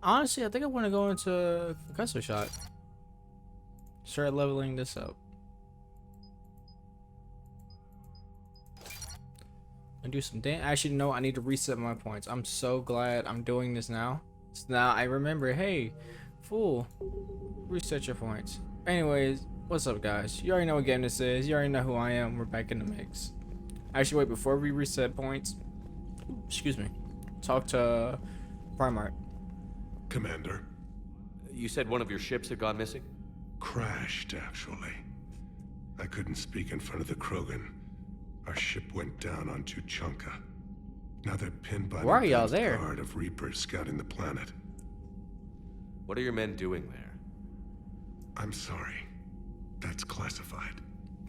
Honestly, I think I want to go into Professor Shot. Start leveling this up. And do some damage. Actually, no, I need to reset my points. I'm so glad I'm doing this now. So now I remember, hey, fool, reset your points. Anyways, what's up, guys? You already know what game this is. You already know who I am. We're back in the mix. Actually, wait, before we reset points, excuse me, talk to Primarch. Commander. You said one of your ships had gone missing? Crashed, actually. I couldn't speak in front of the Krogan. Our ship went down on Tuchanka. Now they're pinned by Why are y'all the there? guard of Reapers scouting the planet. What are your men doing there? I'm sorry. That's classified.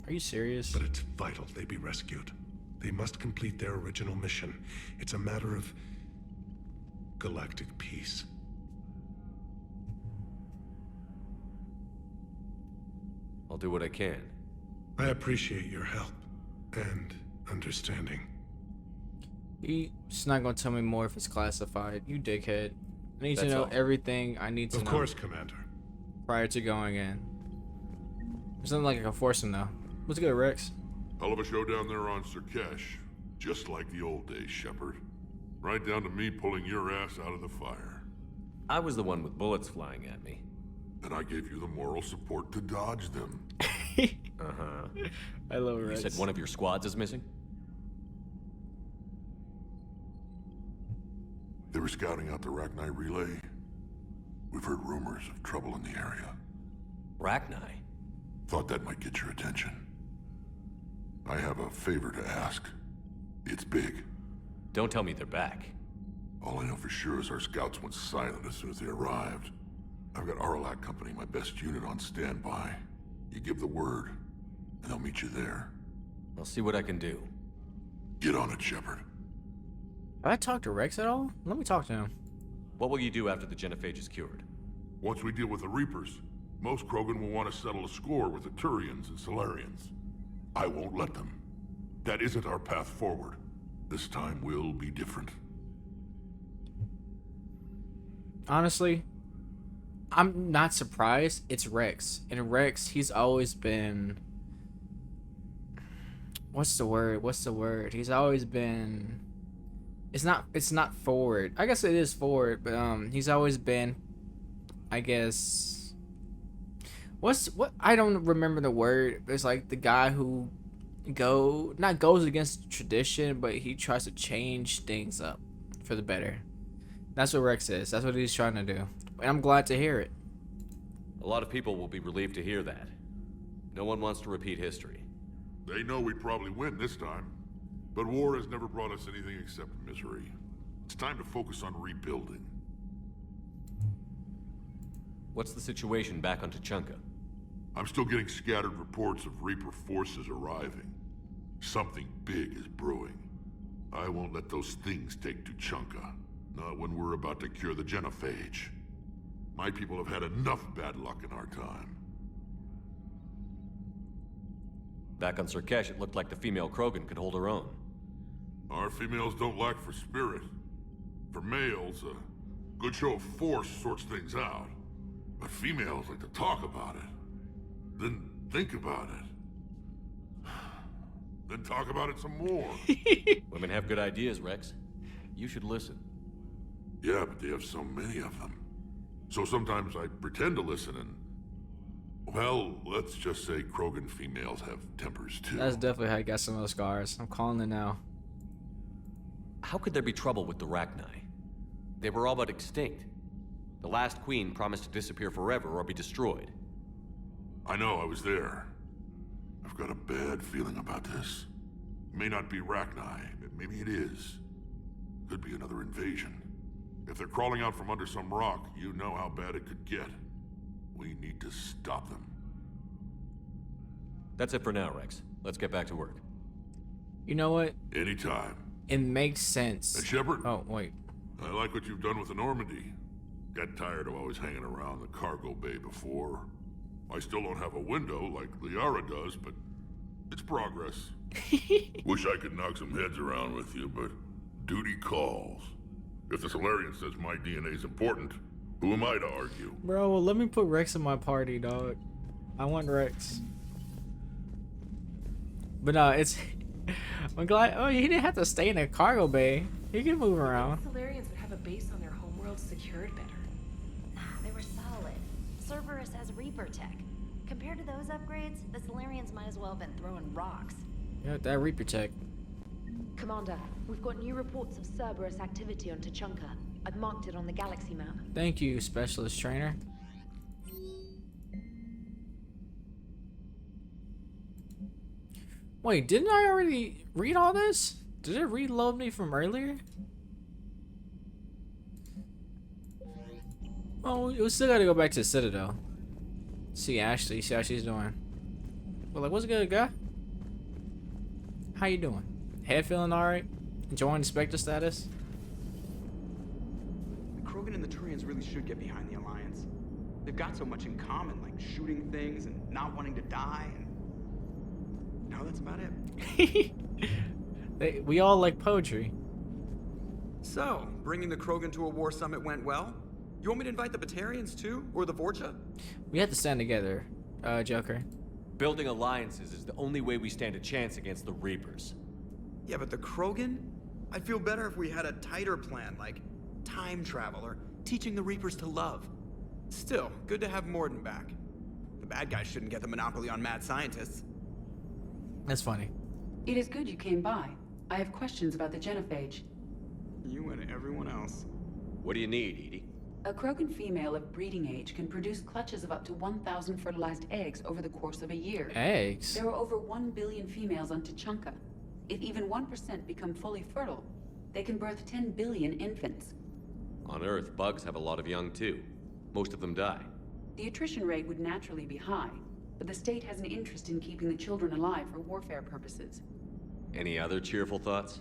Are you serious? But it's vital they be rescued. They must complete their original mission. It's a matter of galactic peace. I'll do what I can. I appreciate your help and understanding. He's not gonna tell me more if it's classified. You dickhead. I need to know everything I need to know. Of course, Commander. Prior to going in. There's nothing like I can force him though. What's good, Rex? Hell of a show down there on Surkesh. Just like the old days, Shepard. Right down to me pulling your ass out of the fire. I was the one with bullets flying at me. And I gave you the moral support to dodge them. Uh-huh. I love Rex. You said one of your squads is missing? They were scouting out the Rachni relay. We've heard rumors of trouble in the area. Rachni? Thought that might get your attention. I have a favor to ask. It's big. Don't tell me they're back. All I know for sure is our scouts went silent as soon as they arrived. I've got Aralac Company, my best unit, on standby. You give the word, and they'll meet you there. I'll see what I can do. Get on it, Shepard. Have I talked to Rex at all? Let me talk to him. What will you do after the genophage is cured? Once we deal with the Reapers, most Krogan will want to settle a score with the Turians and Solarians. I won't let them. That isn't our path forward. This time will be different. Honestly, I'm not surprised. It's Rex. And Rex, he's always been... What's the word? He's always been... It's not forward. I guess it is forward, but he's always been, I guess... What I don't remember the word. It's like the guy who not goes against tradition, but he tries to change things up for the better. That's what Rex is. That's what he's trying to do. And I'm glad to hear it. A lot of people will be relieved to hear that. No one wants to repeat history. They know we'd probably win this time. But war has never brought us anything except misery. It's time to focus on rebuilding. What's the situation back on Tuchanka? I'm still getting scattered reports of Reaper forces arriving. Something big is brewing. I won't let those things take Tuchanka. Not when we're about to cure the genophage. My people have had enough bad luck in our time. Back on Surkesh, it looked like the female Krogan could hold her own. Our females don't lack for spirit. For males, a good show of force sorts things out. But females like to talk about it. Then think about it. Then talk about it some more. Women have good ideas, Rex. You should listen. Yeah, but they have so many of them. So sometimes I pretend to listen and... Well, let's just say Krogan females have tempers too. That's definitely how he got some of those scars. I'm calling it now. How could there be trouble with the Rachni? They were all but extinct. The last queen promised to disappear forever or be destroyed. I know, I was there. I've got a bad feeling about this. It may not be Rachni, but maybe it is. Could be another invasion. If they're crawling out from under some rock, you know how bad it could get. We need to stop them. That's it for now, Rex. Let's get back to work. You know what? Anytime. It makes sense. Hey, Shepard. Oh, wait. I like what you've done with the Normandy. Got tired of always hanging around the cargo bay before. I still don't have a window like Liara does, but It's progress. Wish I could knock some heads around with you, but duty calls. If the Solarian says my DNA's important, who am I to argue? Bro, well, let me put Rex in my party, dog. I want Rex. But no, it's... I'm glad... Oh, he didn't have to stay in a cargo bay. He can move around. Solarians would have a base on their homeworld secured better. Nah, they were solid. Cerberus has Reaper tech. Compared to those upgrades, the Solarians might as well have been throwing rocks. Yeah, that Reaper tech. Commander, we've got new reports of Cerberus activity on Tuchanka. I've marked it on the galaxy map. Thank you, Specialist Trainer. Wait, didn't I already read all this? Did it reload me from earlier? Oh, we still gotta go back to the Citadel. See Ashley, see how she's doing. Well, like, what's good, guy? How you doing? Head feeling alright? Enjoying the Spectre status? The Krogan and the Turians really should get behind the Alliance. They've got so much in common, like shooting things and not wanting to die, and... No, that's about it. We all like poetry. So, bringing the Krogan to a war summit went well? You want me to invite the Batarians too? Or the Vorcha? We have to stand together, Joker. Building alliances is the only way we stand a chance against the Reapers. Yeah, but the Krogan? I'd feel better if we had a tighter plan, like time travel or teaching the Reapers to love. Still, good to have Morden back. The bad guys shouldn't get the monopoly on mad scientists. That's funny. It is good you came by. I have questions about the genophage. You and everyone else. What do you need, Edie? A Krogan female of breeding age can produce clutches of up to 1,000 fertilized eggs over the course of a year. Eggs? There are over 1 billion females on Tuchanka. If even 1% become fully fertile, they can birth 10 billion infants. On Earth, bugs have a lot of young too. Most of them die. The attrition rate would naturally be high, but the state has an interest in keeping the children alive for warfare purposes. Any other cheerful thoughts?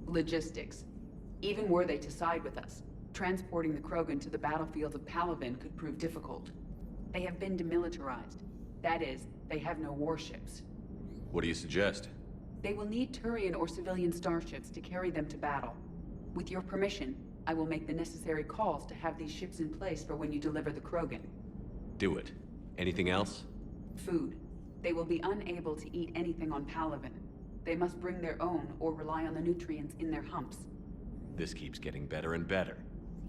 Logistics. Even were they to side with us, transporting the Krogan to the battlefields of Palaven could prove difficult. They have been demilitarized. That is, they have no warships. What do you suggest? They will need Turian or civilian starships to carry them to battle. With your permission, I will make the necessary calls to have these ships in place for when you deliver the Krogan. Do it. Anything else? Food. They will be unable to eat anything on Palaven. They must bring their own or rely on the nutrients in their humps. This keeps getting better and better.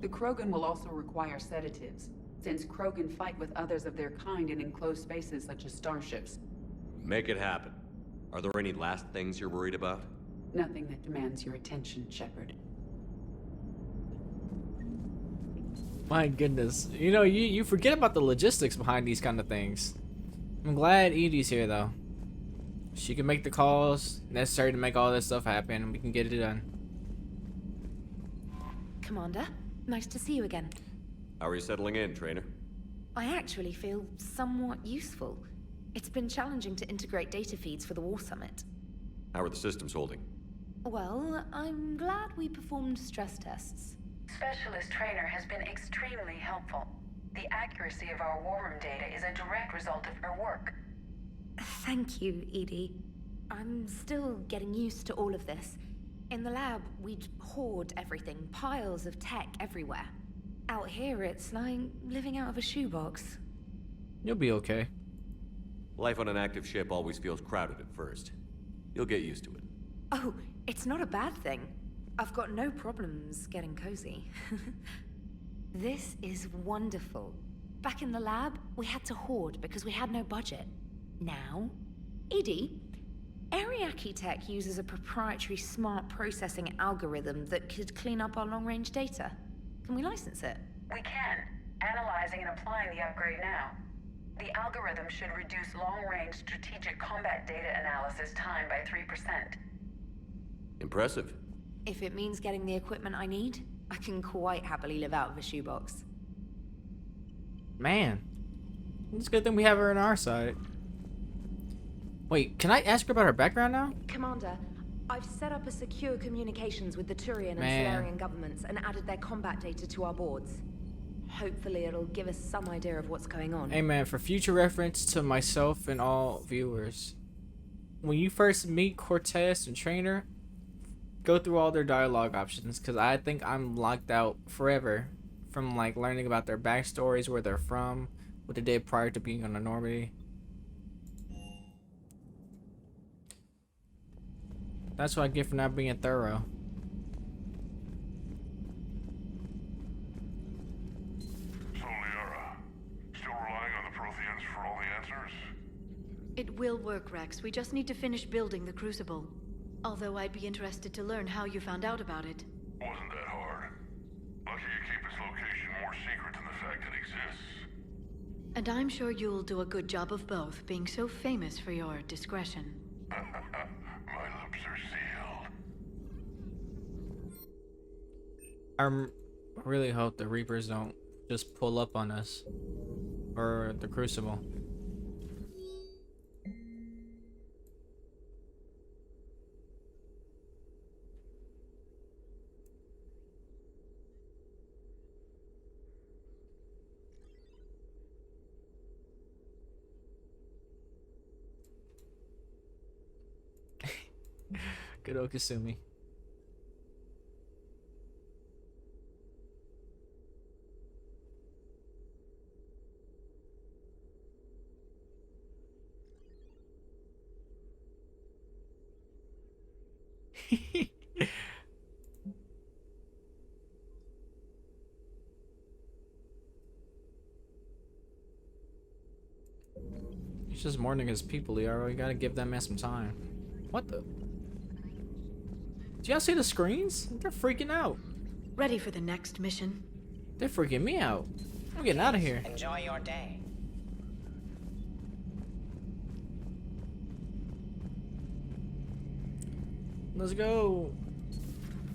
The Krogan will also require sedatives, since Krogan fight with others of their kind in enclosed spaces such as starships. Make it happen. Are there any last things you're worried about? Nothing that demands your attention, Shepard. My goodness. You know, you forget about the logistics behind these kind of things. I'm glad Edie's here, though. She can make the calls necessary to make all this stuff happen, and we can get it done. Commander, nice to see you again. How are you settling in, Trainer? I actually feel somewhat useful. It's been challenging to integrate data feeds for the War Summit. How are the systems holding? Well, I'm glad we performed stress tests. Specialist Trainer has been extremely helpful. The accuracy of our war room data is a direct result of her work. Thank you, Edie. I'm still getting used to all of this. In the lab, we'd hoard everything, piles of tech everywhere. Out here, it's like living out of a shoebox. You'll be okay. Life on an active ship always feels crowded at first. You'll get used to it. Oh, it's not a bad thing. I've got no problems getting cozy. This is wonderful. Back in the lab, we had to hoard because we had no budget. Now, Edie, Ariake Tech uses a proprietary smart processing algorithm that could clean up our long-range data. Can we license it? We can. Analyzing and applying the upgrade now. The algorithm should reduce long-range strategic combat data analysis time by 3%. Impressive. If it means getting the equipment I need, I can quite happily live out of a shoebox. Man. It's a good thing we have her on our side. Wait, can I ask her about her background now? Commander, I've set up a secure communications with the Turian and Man. Solarian governments and added their combat data to our boards. Hopefully it'll give us some idea of what's going on. Hey man, for future reference to myself and all viewers. when you first meet Cortez and Trainer, go through all their dialogue options, because I think I'm locked out forever from like learning about their backstories, where they're from, what they did prior to being on the Normandy. That's what I get for not being thorough. So, Liara, still relying on the Protheans for all the answers? It will work, Rex. We just need to finish building the Crucible. Although I'd be interested to learn how you found out about it. Wasn't that hard. Lucky you keep its location more secret than the fact it exists. And I'm sure you'll do a good job of both, being so famous for your discretion. My lips are sealed. I really hope the Reapers don't just pull up on us. Or the Crucible. Good old Kasumi. He's just mourning his people, Liara. You gotta give that man some time. What the? Do y'all see the screens? They're freaking out. Ready for the next mission? They're freaking me out. I'm getting out of here. Enjoy your day. Let's go.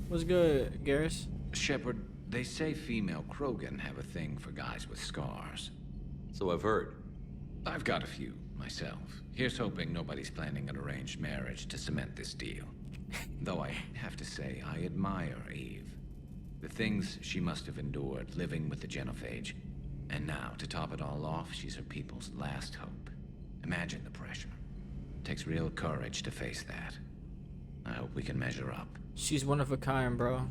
What's good, Garrus? Shepard, they say female Krogan have a thing for guys with scars. So I've heard. I've got a few, myself. Here's hoping nobody's planning an arranged marriage to cement this deal. Though I have to say, I admire Eve. The things she must have endured living with the Genophage. And now, to top it all off, she's her people's last hope. Imagine the pressure. Takes real courage to face that. I hope we can measure up. She's one of a kind, bro.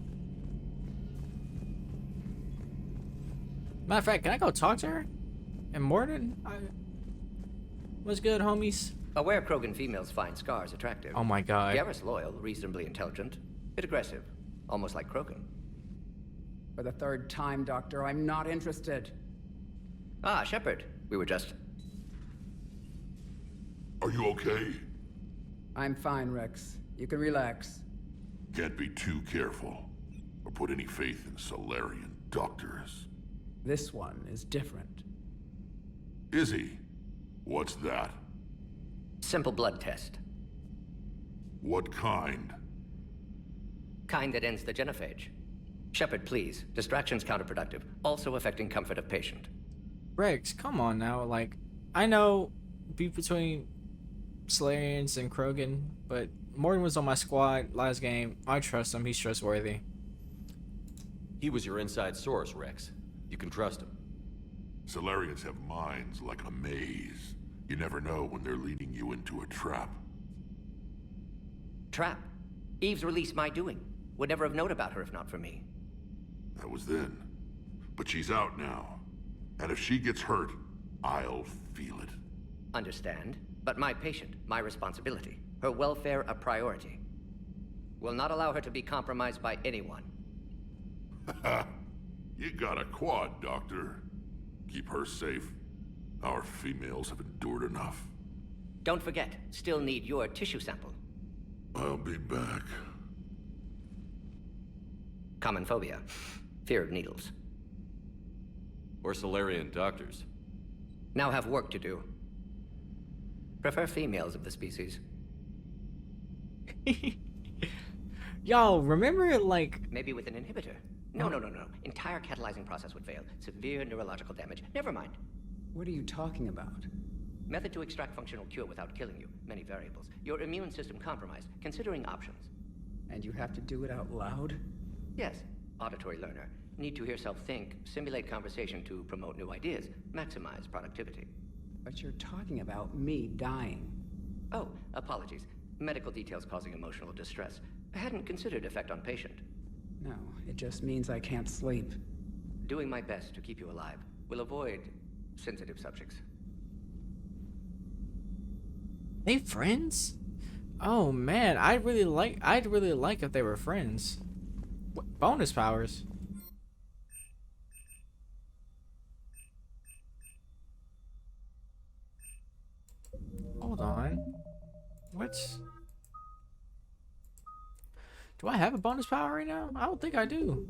Matter of fact, can I go talk to her? And Morden? What's good, homies? Aware Krogan females find scars attractive. Oh my god. Garrus loyal, reasonably intelligent, bit aggressive, almost like Krogan. For the third time, Doctor, I'm not interested. Ah, Shepard. We were just... Are you okay? I'm fine, Rex. You can relax. Can't be too careful, or put any faith in Solarian doctors. This one is different. Is he? What's that? Simple blood test. What kind? Kind that ends the genophage. Shepard, please. Distraction's counterproductive, also affecting comfort of patient. Rex, come on now. Like, I know beef between Solarians and Krogan, but Morden was on my squad last game. I trust him. He's trustworthy. He was your inside source, Rex. You can trust him. Solarians have minds like a maze. You never know when they're leading you into a trap. Trap? Eve's release my doing. Would never have known about her if not for me. That was then. But she's out now. And if she gets hurt, I'll feel it. Understand. But my patient, my responsibility. Her welfare a priority. Will not allow her to be compromised by anyone. You got a quad, Doctor. Keep her safe. Our females have endured enough. Don't forget, still need your tissue sample. I'll be back. Common phobia. Fear of needles. Or Solarian doctors. Now have work to do. Prefer females of the species. Y'all, remember it like... Maybe with an inhibitor. No. Entire catalyzing process would fail. Severe neurological damage. Never mind. What are you talking about? Method to extract functional cure without killing you. Many variables. Your immune system compromised. Considering options. And you have to do it out loud? Yes. Auditory learner. Need to hear self think, simulate conversation to promote new ideas, maximize productivity. But you're talking about me dying. Oh, Apologies. Medical details causing emotional distress. I hadn't considered effect on patient. No, it just means I can't sleep. Doing my best to keep you alive. Will avoid sensitive subjects. They friends? Oh man, I'd really like if they were friends. What bonus powers? Hold on. What? Do I have a bonus power right now? I don't think I do.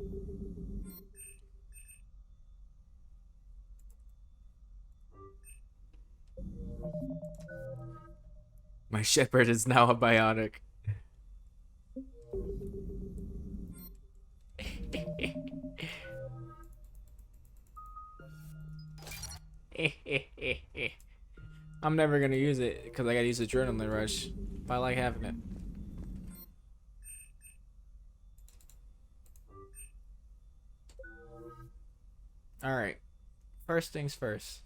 My Shepard is now a biotic. I'm never gonna use it because I gotta use adrenaline rush. But I like having it. Alright. First things first.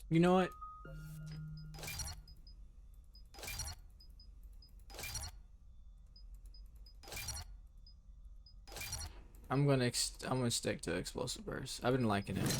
You know what? I'm gonna stick to explosive burst. I've been liking it.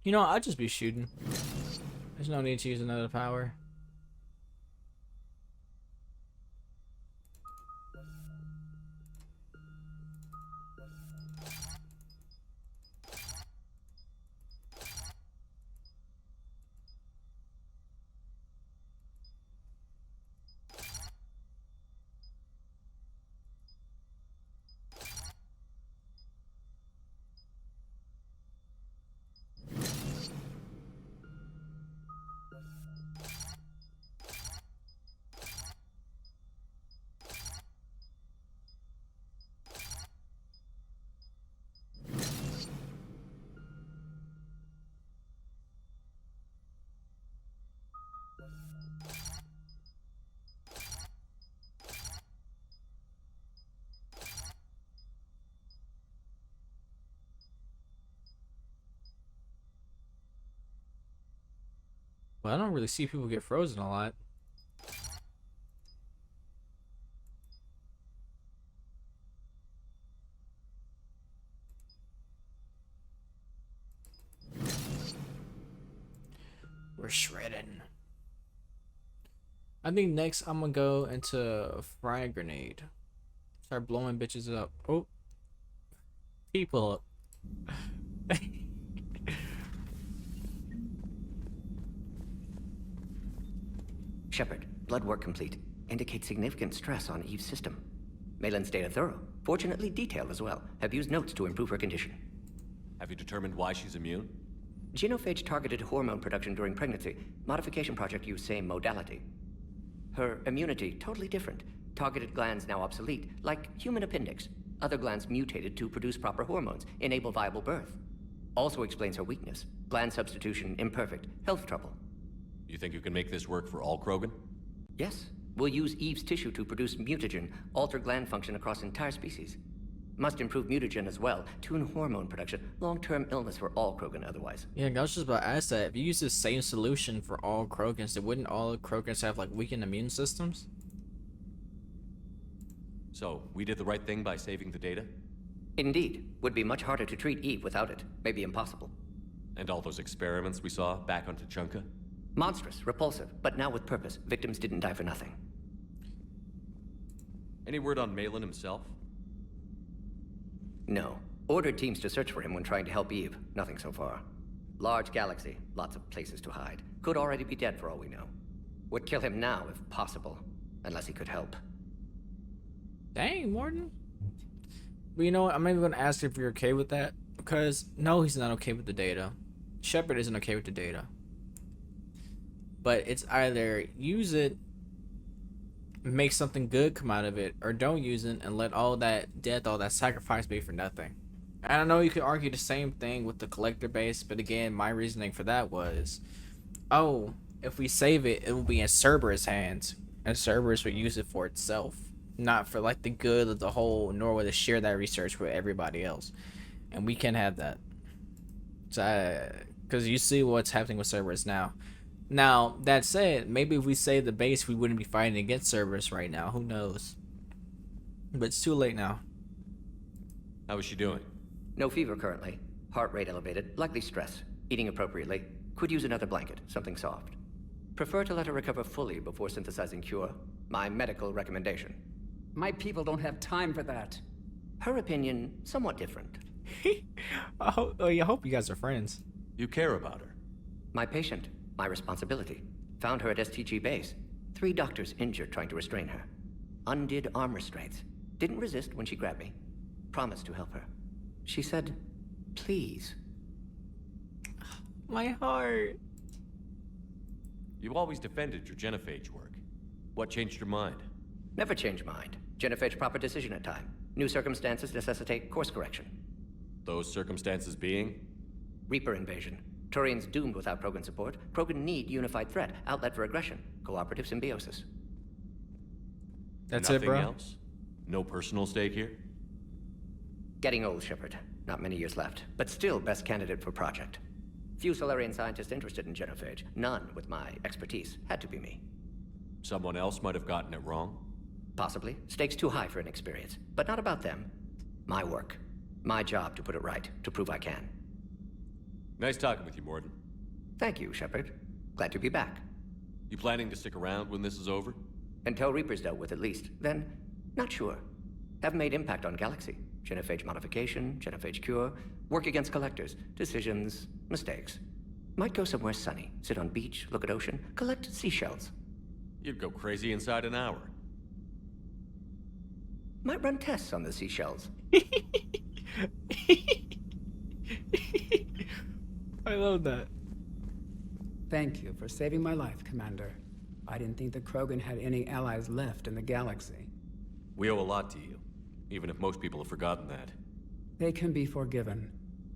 You know, I'll just be shooting. There's no need to use another power. Well, I don't really see people get frozen a lot. We're shredding. I think next I'm gonna go into frag grenade. Start blowing bitches up. Oh, people up. Shepard, blood work complete. Indicates significant stress on Eve's system. Malin's data thorough. Fortunately detailed as well. Have used notes to improve her condition. Have you determined why she's immune? Genophage targeted hormone production during pregnancy. Modification project used same modality. Her immunity totally different. Targeted glands now obsolete, like human appendix. Other glands mutated to produce proper hormones, enable viable birth. Also explains her weakness. Gland substitution imperfect. Health trouble. You think you can make this work for all Krogan? Yes. We'll use Eve's tissue to produce mutagen, alter gland function across entire species. Must improve mutagen as well, tune hormone production, long-term illness for all Krogan otherwise. Yeah, I was just about to ask that. If you use the same solution for all Krogans, then wouldn't all Krogans have like weakened immune systems? So, we did the right thing by saving the data? Indeed. Would be much harder to treat Eve without it. Maybe impossible. And all those experiments we saw back on Tuchanka? Monstrous, repulsive, but now with purpose. Victims didn't die for nothing. Any word on Malin himself? No. Ordered teams to search for him when trying to help Eve. Nothing so far. Large galaxy, lots of places to hide. Could already be dead for all we know. Would kill him now if possible, unless he could help. Dang, Morton. But you know what? I'm not even gonna ask if you're okay with that, because no, he's not okay with the data. Shepard isn't okay with the data. But it's either use it, make something good come out of it, or don't use it and let all that death, all that sacrifice be for nothing. And I know you could argue the same thing with the collector base, but again, my reasoning for that was, oh, if we save it, it will be in Cerberus' hands, and Cerberus would use it for itself, not for like the good of the whole, nor would it share that research with everybody else. And we can't have that. So, because you see what's happening with Cerberus now. Now, that said, maybe if we save the base, we wouldn't be fighting against Cerberus right now. Who knows? But it's too late now. How is she doing? No fever currently. Heart rate elevated, likely stress. Eating appropriately. Could use another blanket, something soft. Prefer to let her recover fully before synthesizing cure. My medical recommendation. My people don't have time for that. Her opinion, somewhat different. I hope you guys are friends. You care about her. My patient, my responsibility. Found her at STG base. 3 doctors injured trying to restrain her. Undid arm restraints. Didn't resist when she grabbed me. Promised to help her. She said, please. My heart. You always defended your genophage work. What changed your mind? Never change mind. Genophage proper decision at time. New circumstances necessitate course correction. Those circumstances being? Reaper invasion. Turians doomed without Krogan support. Krogan need unified threat, outlet for aggression, cooperative symbiosis. That's Nothing it, bro. Else? No personal stake here? Getting old, Shepard. Not many years left, but still best candidate for project. Few Solarian scientists interested in genophage. None with my expertise. Had to be me. Someone else might have gotten it wrong? Possibly. Stakes too high for inexperience. But not about them. My work. My job to put it right, to prove I can. Nice talking with you, Morden. Thank you, Shepard. Glad to be back. You planning to stick around when this is over? Until Reaper's dealt with, at least. Then, not sure. Haven't made impact on Galaxy. Genophage modification, genophage cure, work against collectors, decisions, mistakes. Might go somewhere sunny, sit on beach, look at ocean, collect seashells. You'd go crazy inside an hour. Might run tests on the seashells. I love that. Thank you for saving my life, Commander. I didn't think the Krogan had any allies left in the galaxy. We owe a lot to you, even if most people have forgotten that. They can be forgiven.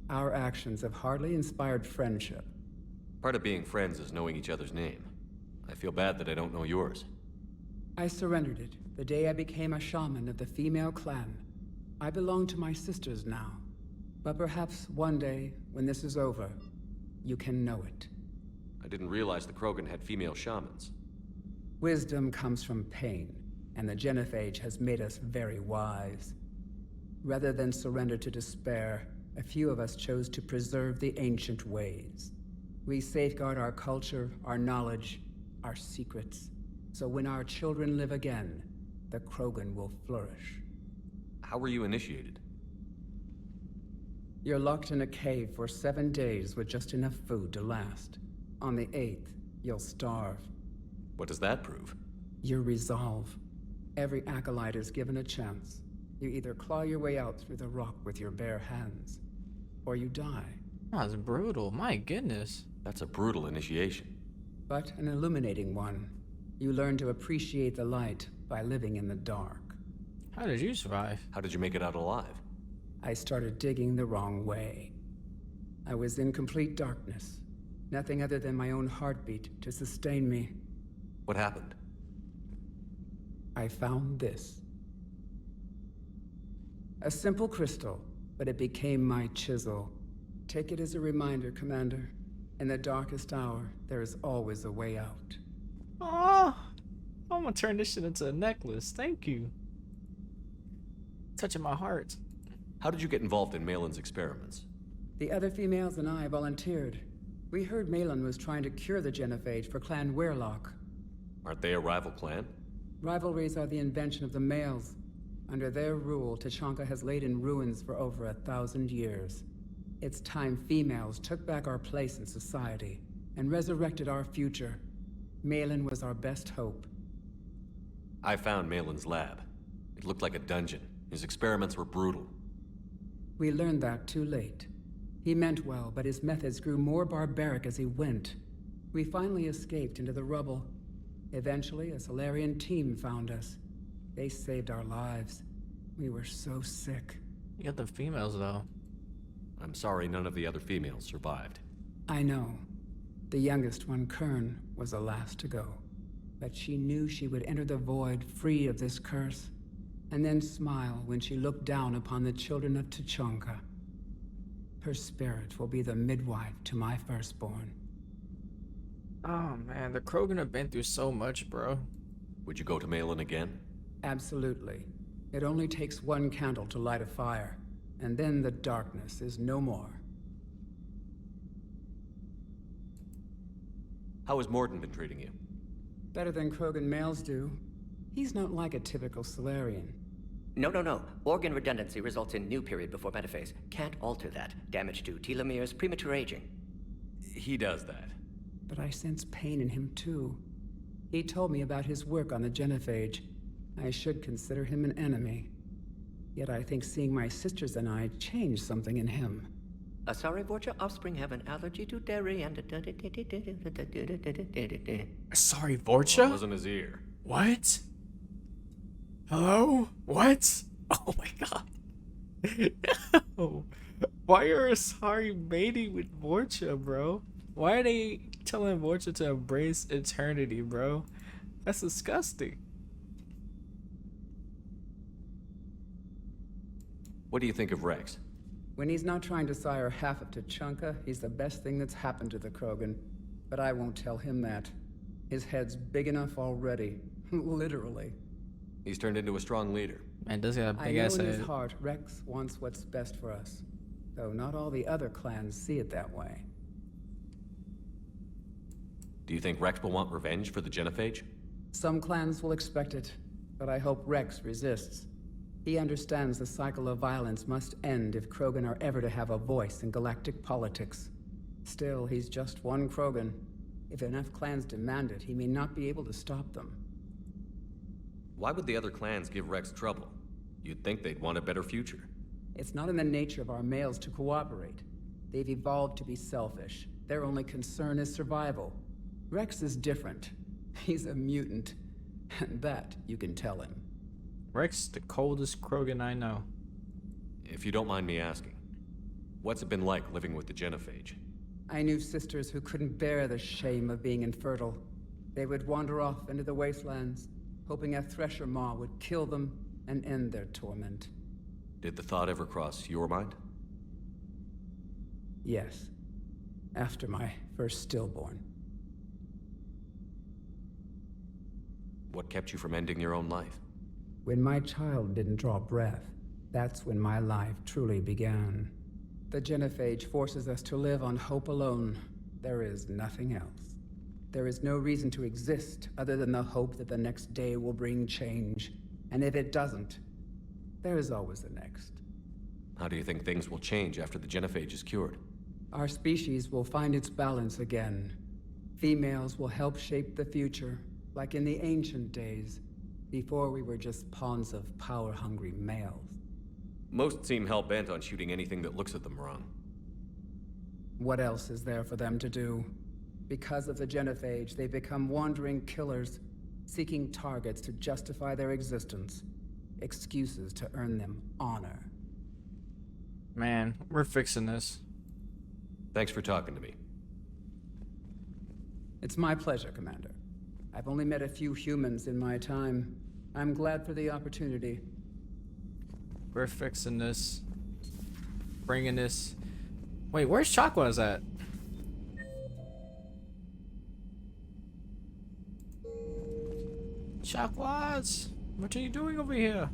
Our actions have hardly inspired friendship. Part of being friends is knowing each other's name. I feel bad that I don't know yours. I surrendered it the day I became a shaman of the female clan. I belong to my sisters now. But perhaps one day, when this is over, you can know it. I didn't realize the Krogan had female shamans. Wisdom comes from pain, and the genophage has made us very wise. Rather than surrender to despair, a few of us chose to preserve the ancient ways. We safeguard our culture, our knowledge, our secrets, so when our children live again, the Krogan will flourish. How were you initiated? You're locked in a cave for 7 days with just enough food to last. On the 8th, you'll starve. What does that prove? Your resolve. Every acolyte is given a chance. You either claw your way out through the rock with your bare hands, or you die. That's brutal. My goodness. That's a brutal initiation. But an illuminating one. You learn to appreciate the light by living in the dark. How did you survive? How did you make it out alive? I started digging the wrong way. I was in complete darkness. Nothing other than my own heartbeat to sustain me. What happened? I found this. A simple crystal, but it became my chisel. Take it as a reminder, Commander. In the darkest hour, there is always a way out. Oh, I'm gonna turn this shit into a necklace. Thank you. touching my heart. How did you get involved in Malin's experiments? The other females and I volunteered. We heard Malin was trying to cure the genophage for Clan Weirlock. Aren't they a rival clan? Rivalries are the invention of the males. Under their rule, Tuchanka has laid in ruins for over 1,000 years. It's time females took back our place in society and resurrected our future. Malin was our best hope. I found Malin's lab. It looked like a dungeon. His experiments were brutal. We learned that too late. He meant well, but his methods grew more barbaric as he went. We finally escaped into the rubble. Eventually, a Solarian team found us. They saved our lives. We were so sick. You got the females, though. I'm sorry none of the other females survived. I know. The youngest one, Kern, was the last to go. But she knew she would enter the void free of this curse, and then smile when she looked down upon the children of Tuchanka. Her spirit will be the midwife to my firstborn. Oh man, the Krogan have been through so much, bro. Would you go to Malin again? Absolutely. It only takes one candle to light a fire, and then the darkness is no more. How has Morden been treating you? Better than Krogan males do. He's not like a typical Solarian. No. Organ redundancy results in new period before metaphase. Can't alter that. Damage to telomeres, premature aging. He does that. But I sense pain in him too. He told me about his work on the genophage. I should consider him an enemy. Yet I think seeing my sisters and I changed something in him. Sorry, Vorcha offspring have an allergy to dairy and... Sorry, Vorcha? It wasn't his ear. What? Hello? What? Oh my god. No. Why are Asari mating with Vorcha, bro? Why are they telling Vorcha to embrace eternity, bro? That's disgusting. What do you think of Rex? When he's not trying to sire half of Tuchanka, he's the best thing that's happened to the Krogan. But I won't tell him that. His head's big enough already. Literally. He's turned into a strong leader. Man, does he have a big I know ass in his head? heart, Rex wants what's best for us. Though not all the other clans see it that way. Do you think Rex will want revenge for the genophage? Some clans will expect it, but I hope Rex resists. He understands the cycle of violence must end if Krogan are ever to have a voice in galactic politics. Still, he's just one Krogan. If enough clans demand it, he may not be able to stop them. Why would the other clans give Rex trouble? You'd think they'd want a better future. It's not in the nature of our males to cooperate. They've evolved to be selfish. Their only concern is survival. Rex is different. He's a mutant. And that you can tell him. Rex, the coldest Krogan I know. If you don't mind me asking, what's it been like living with the genophage? I knew sisters who couldn't bear the shame of being infertile. They would wander off into the wastelands, hoping a Thresher Maw would kill them and end their torment. Did the thought ever cross your mind? Yes. After my first stillborn. What kept you from ending your own life? When my child didn't draw breath, that's when my life truly began. The genophage forces us to live on hope alone. There is nothing else. There is no reason to exist other than the hope that the next day will bring change. And if it doesn't, there is always the next. How do you think things will change after the genophage is cured? Our species will find its balance again. Females will help shape the future, like in the ancient days, before we were just pawns of power-hungry males. Most seem hell-bent on shooting anything that looks at them wrong. What else is there for them to do? Because of the genophage, they become wandering killers, seeking targets to justify their existence. Excuses to earn them honor. Man, we're fixing this. Thanks for talking to me. It's my pleasure, Commander. I've only met a few humans in my time. I'm glad for the opportunity. We're fixing this. Bringing this. Wait, where's Chakwas at? Chakwas! What are you doing over here?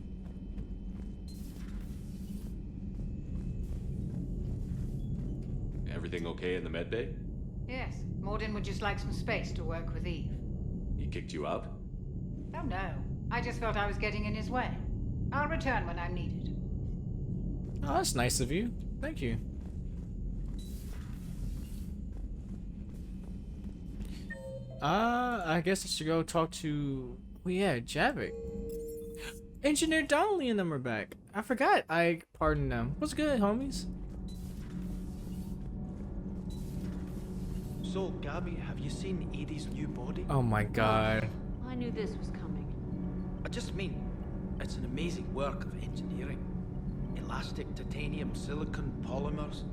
Everything okay in the medbay? Yes, Morden would just like some space to work with Eve. He kicked you out? Oh no, I just felt I was getting in his way. I'll return when I'm needed. Oh, that's nice of you. Thank you. I guess I should go talk to... Oh yeah, Javik. Engineer Donnelly and them are back. I forgot I pardoned them. What's good, homies? So, Gabby, have you seen Edie's new body? Oh my god. I knew this was coming. I just mean, it's an amazing work of engineering. Elastic titanium silicon polymers,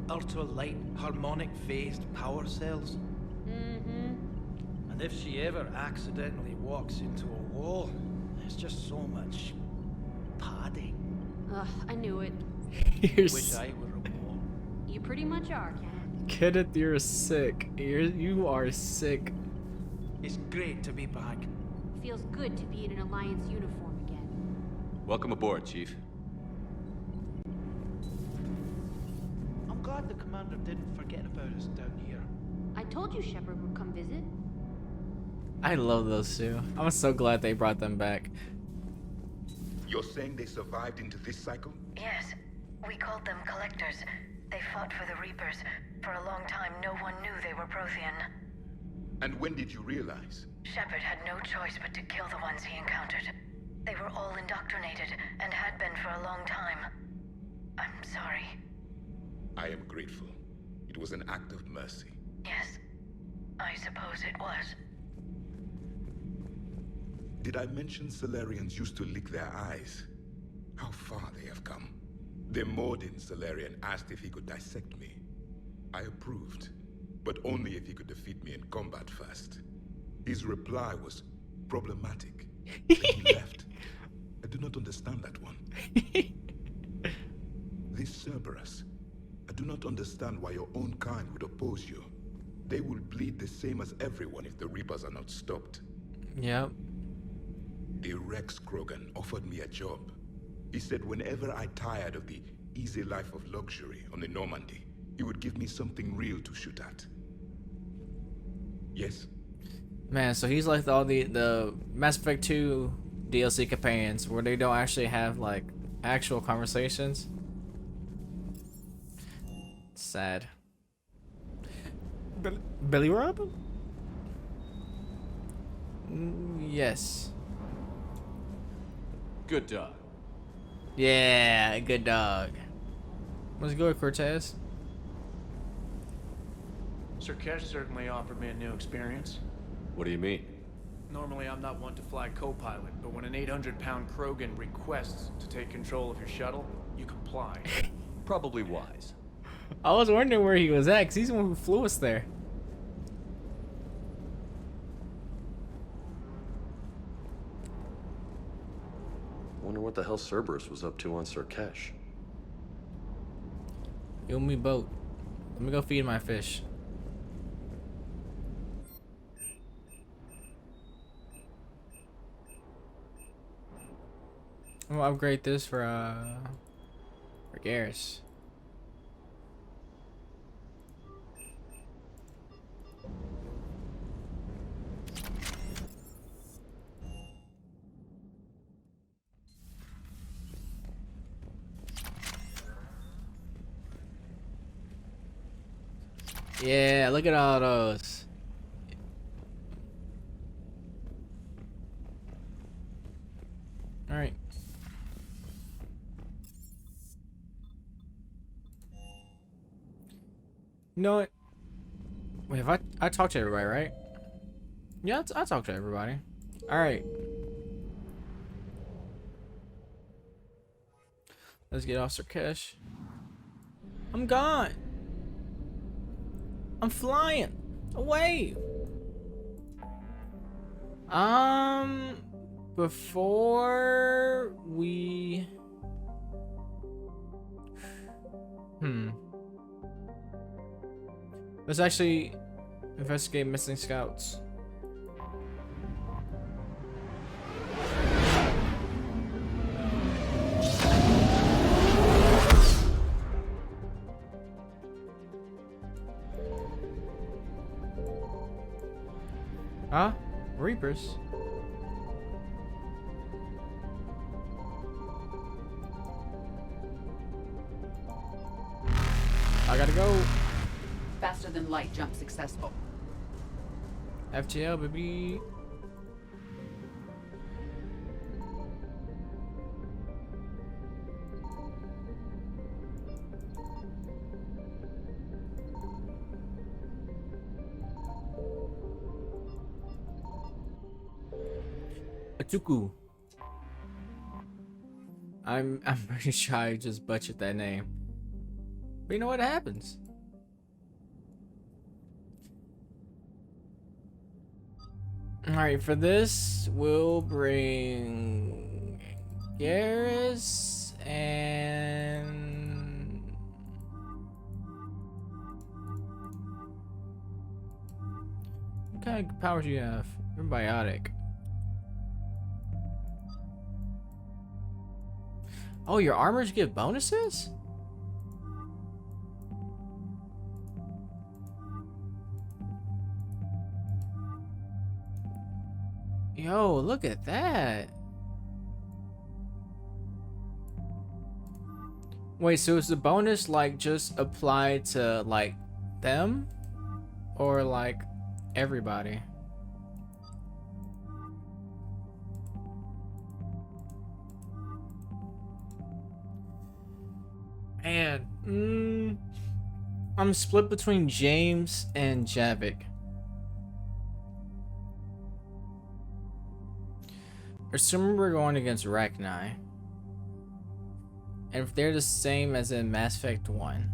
ultra-light harmonic phased power cells. Mm-hmm. And if she ever accidentally walks into a wall, there's just so much padding. Ugh, I knew it. Wish I were a wall. You pretty much are, Cat. Kenneth, you're sick. You are sick. It's great to be back. Feels good to be in an Alliance uniform again. Welcome aboard, Chief. I'm glad the commander didn't forget about us down here. I told you Shepard would come visit. I love those two. I'm so glad they brought them back. You're saying they survived into this cycle? Yes. We called them Collectors. They fought for the Reapers. For a long time, no one knew they were Prothean. And when did you realize? Shepard had no choice but to kill the ones he encountered. They were all indoctrinated, and had been for a long time. I'm sorry. I am grateful. It was an act of mercy. Yes, I suppose it was. Did I mention Salarians used to lick their eyes? How far they have come. The Morden Salarian asked if he could dissect me. I approved, but only if he could defeat me in combat first. His reply was problematic. And he left. I do not understand that one. This Cerberus, I do not understand why your own kind would oppose you. They will bleed the same as everyone if the Reapers are not stopped. Yep. The Rex Krogan offered me a job. He said whenever I tired of the easy life of luxury on the Normandy, he would give me something real to shoot at. Yes? Man, so he's like all the Mass Effect 2 DLC companions where they don't actually have like actual conversations. Sad. Billy Rob? Yes. Good dog. Yeah, good dog. Let's go, Cortez. Sir Kesh certainly offered me a new experience. What do you mean? Normally I'm not one to fly co-pilot, but when an 800-pound Krogan requests to take control of your shuttle, you comply. Probably wise. I was wondering where he was at, because he's the one who flew us there. Wonder what the hell Cerberus was up to on Sir Kesh. Give me boat. Let me go feed my fish. I'm gonna upgrade this for Garrus. Yeah, look at all those. All right. You know what? Wait, have I talked to everybody, right? Yeah, I talked to everybody. All right. Let's get off Sir Kesh. I'm gone. I'm flying away. Before we let's actually investigate missing scouts. Huh? Reapers? I gotta go. Faster than light jump successful. FTL, baby. Atuku. I'm pretty sure I just butchered that name. But you know what happens? Alright, for this, we'll bring Garrus and what kind of powers do you have? You're biotic. Oh, your armors give bonuses? Yo, look at that. Wait, so is the bonus like just applied to like them or like everybody? Man, I'm split between James and Javik. Assuming we're going against Rachni. And if they're the same as in Mass Effect 1,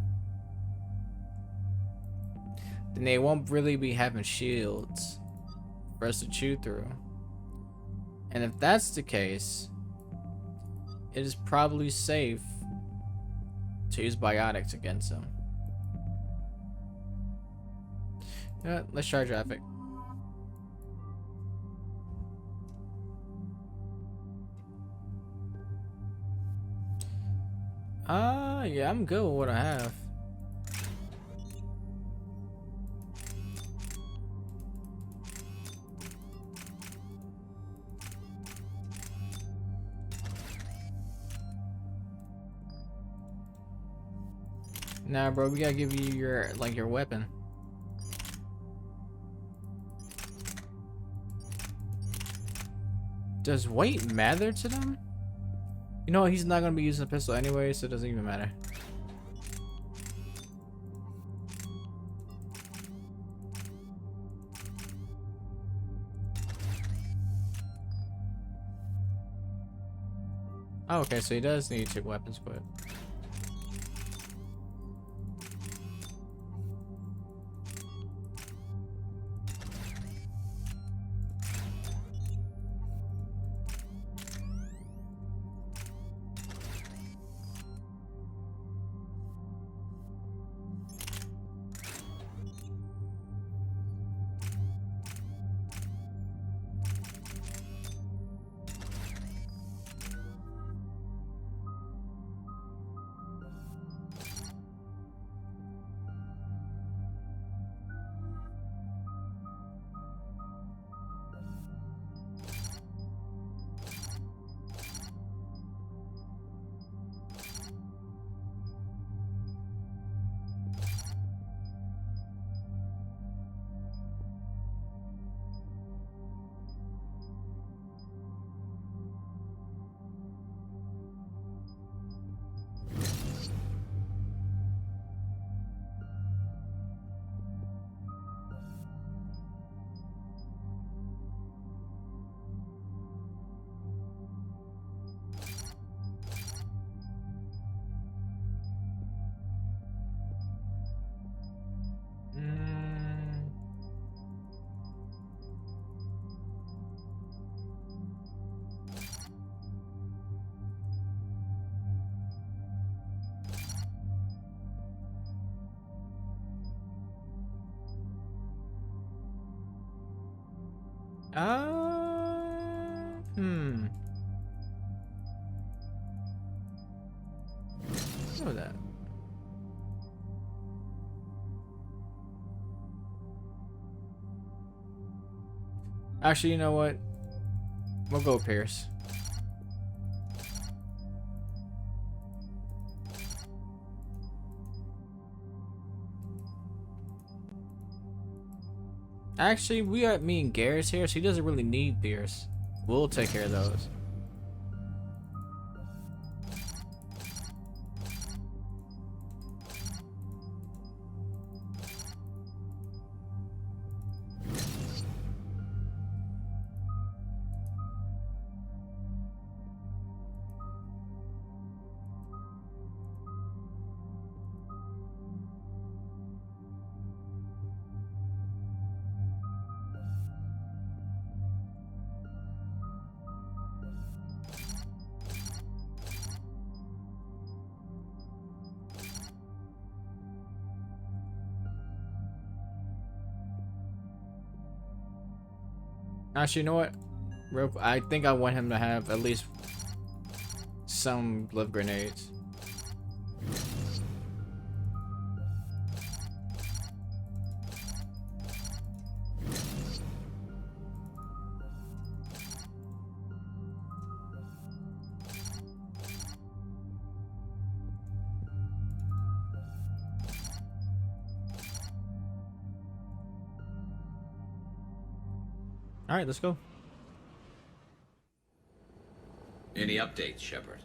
then they won't really be having shields for us to chew through. And if that's the case, it is probably safe to use biotics against them. Yeah, let's try traffic. Yeah, I'm good with what I have. Nah, bro, we gotta give you your, like, your weapon. Does weight matter to them? You know what, he's not gonna be using a pistol anyway, so it doesn't even matter. Oh, okay, so he does need to check weapons, but... What was that? Actually, you know what? We'll go Pierce. Actually, we got me and Garrus here, so he doesn't really need Pierce. We'll take care of those. Actually, you know what? I think I want him to have at least some live grenades. All right, let's go. Any updates, Shepard?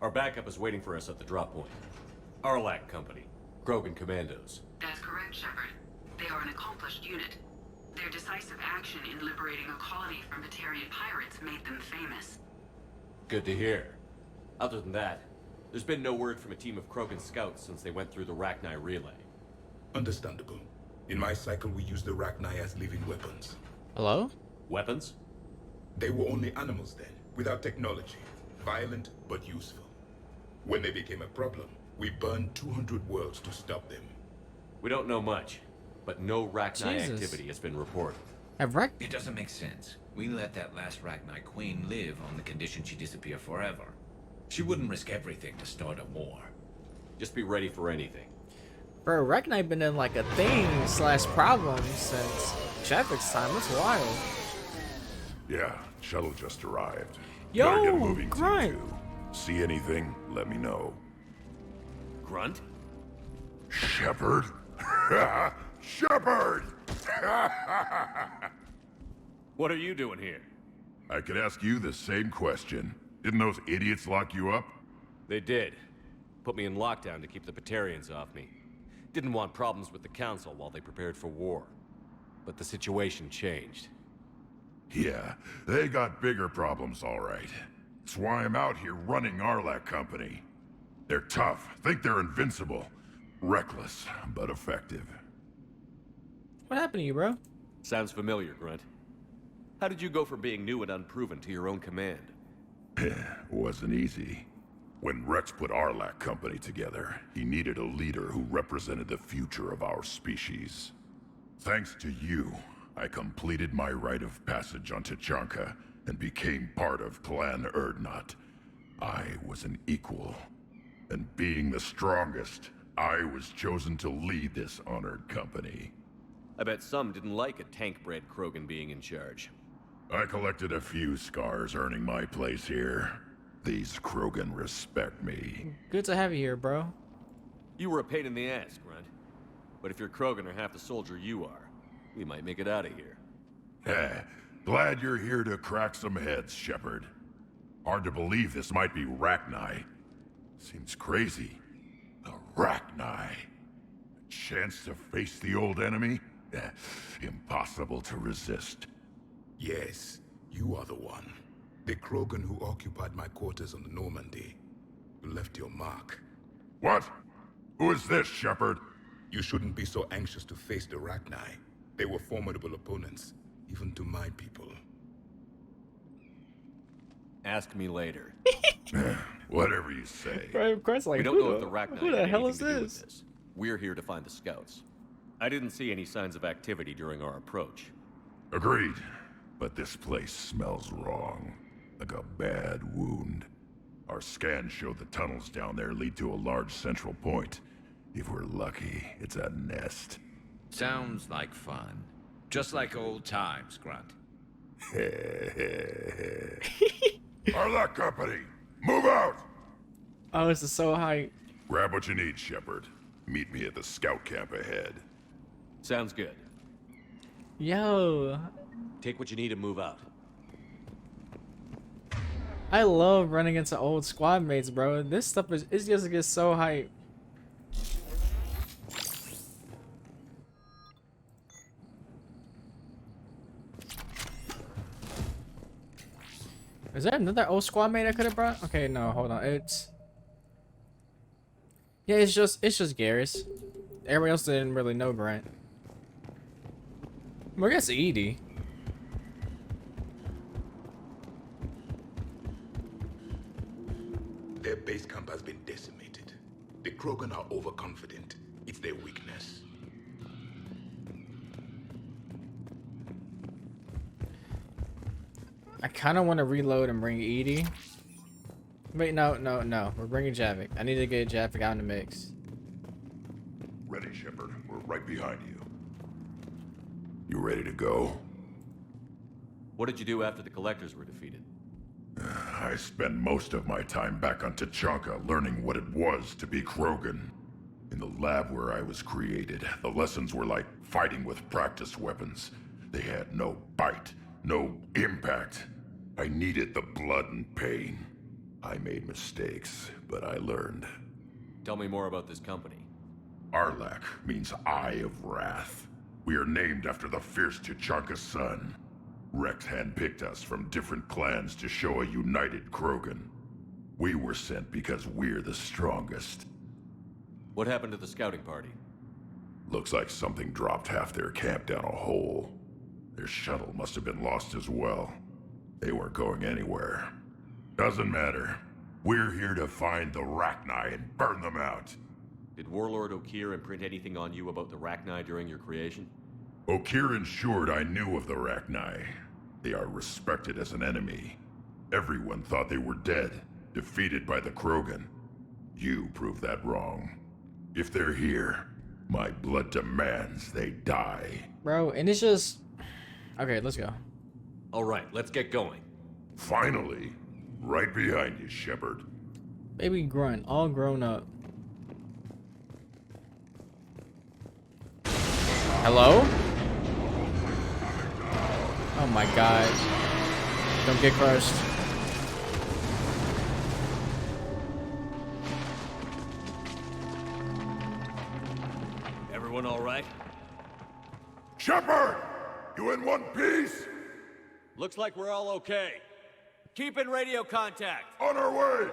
Our backup is waiting for us at the drop point. Arlac Company, Krogan Commandos. That's correct, Shepard. They are an accomplished unit. Their decisive action in liberating a colony from Batarian pirates made them famous. Good to hear. Other than that, there's been no word from a team of Krogan scouts since they went through the Rachni relay. Understandable. In my cycle, we use the Rachni as living weapons. Hello? Weapons? They were only animals then, without technology. Violent, but useful. When they became a problem, we burned 200 worlds to stop them. We don't know much, but no Rachni Jesus. activity has been reported. It doesn't make sense. We let that last Rachni queen live on the condition she disappear forever. She wouldn't risk everything to start a war. Just be ready for anything. Bro, Rachni been in like a thing / problem since Shepard's time. That's wild. Yeah, shuttle just arrived. Yo, Better get moving, Grunt. T2. See anything? Let me know. Grunt? Shepard? Shepard! What are you doing here? I could ask you the same question. Didn't those idiots lock you up? They did. Put me in lockdown to keep the Batarians off me. Didn't want problems with the Council while they prepared for war. But the situation changed. Yeah, they got bigger problems, all right. That's why I'm out here running Arlac Company. They're tough, think they're invincible. Reckless, but effective. What happened to you, bro? Sounds familiar, Grunt. How did you go from being new and unproven to your own command? Wasn't easy. When Rex put Arlac Company together, he needed a leader who represented the future of our species. Thanks to you, I completed my rite of passage on Tuchanka and became part of Clan Urdnot. I was an equal, and being the strongest, I was chosen to lead this honored company. I bet some didn't like a tank-bred Krogan being in charge. I collected a few scars earning my place here. These Krogan respect me. Good to have you here, bro. You were a pain in the ass, Grunt. But if your Krogan are half the soldier you are, we might make it out of here. Glad you're here to crack some heads, Shepard. Hard to believe this might be Rachni. Seems crazy. The Rachni. A chance to face the old enemy? Impossible to resist. Yes, you are the one. The Krogan who occupied my quarters on the Normandy. You left your mark. What? Who is this, Shepard? You shouldn't be so anxious to face the Rachni. They were formidable opponents, even to my people. Ask me later. Whatever you say. Bro, of course, like, we don't know if the Rachni who the had hell anything is to do with this? this. We're here to find the scouts. I didn't see any signs of activity during our approach. Agreed. But this place smells wrong. Like a bad wound. Our scans show the tunnels down there lead to a large central point. If we're lucky, it's a nest. Sounds like fun. Just like old times, Grunt. Arlac Company, move out! Oh, this is so hype. Grab what you need, Shepard. Meet me at the scout camp ahead. Sounds good. Yo, Take what you need and move out. I love running into old squad mates, bro. This stuff is just gets so hype. Is there another old squad mate I could have brought? Okay, no, hold on. Yeah, it's just Garrus. Everybody else didn't really know Grant. Well, I guess Edie. Their base camp has been decimated. The Krogan are overconfident. It's their weakness. I kind of want to reload and bring Edie. Wait, no. We're bringing Javik. I need to get Javik out in the mix. Ready, Shepard. We're right behind you. You ready to go? What did you do after the Collectors were defeated? I spent most of my time back on Tuchanka learning what it was to be Krogan. In the lab where I was created, the lessons were like fighting with practice weapons. They had no bite, no impact. I needed the blood and pain. I made mistakes, but I learned. Tell me more about this company. Arlac means Eye of Wrath. We are named after the fierce Tuchanka sun. Rex handpicked us from different clans to show a united Krogan. We were sent because we're the strongest. What happened to the scouting party? Looks like something dropped half their camp down a hole. Their shuttle must have been lost as well. They weren't going anywhere. Doesn't matter. We're here to find the Rachni and burn them out. Did Warlord Okeer imprint anything on you about the Rachni during your creation? Okeer ensured I knew of the Rachni. They are respected as an enemy. Everyone thought they were dead, defeated by the Krogan. You proved that wrong. If they're here, my blood demands they die. Bro, and it's just... Okay, let's go. All right, let's get going. Finally. Right behind you, Shepard. Baby Grunt, all grown up. Hello? Oh my god. Don't get crushed. Everyone all right? Shepard! You in one piece? Looks like we're all okay. Keep in radio contact. On our way!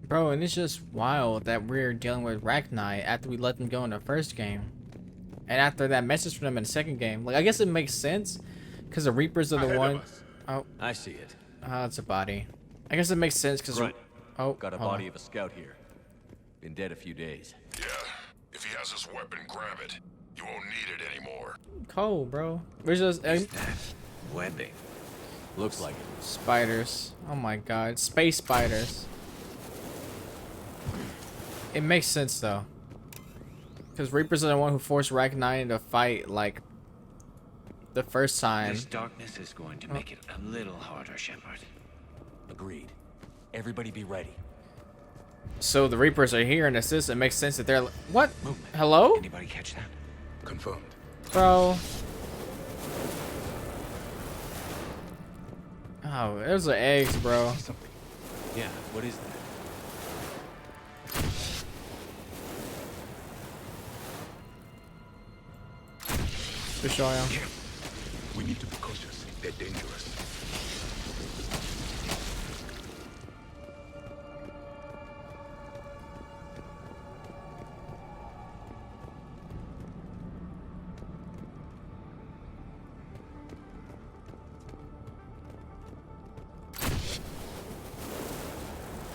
Bro, and it's just wild that we're dealing with Rachni after we let them go in the first game. And after that message from them in the second game. Like, I guess it makes sense. Because the Reapers are the one... Oh. I see it. Oh, it's a body. I guess it makes sense because... Oh, got a body of a scout here. Been dead a few days. Yeah. If he has his weapon, grab it. You won't need it anymore. Cold, bro. Where's those... Webbing. Looks like it. Spiders. Oh my god. Space spiders. It makes sense, though. Because Reapers are the one who forced Rachni into fight, like, the first time. This darkness is going to make it a little harder, Shepard. Agreed. Everybody be ready. So the Reapers are here, and it makes sense that they're... What? Movement. Hello? Anybody catch that? Confirmed. Bro. Oh, those are eggs, bro. Yeah, what is that? Destroy them. We need to be cautious. They're dangerous.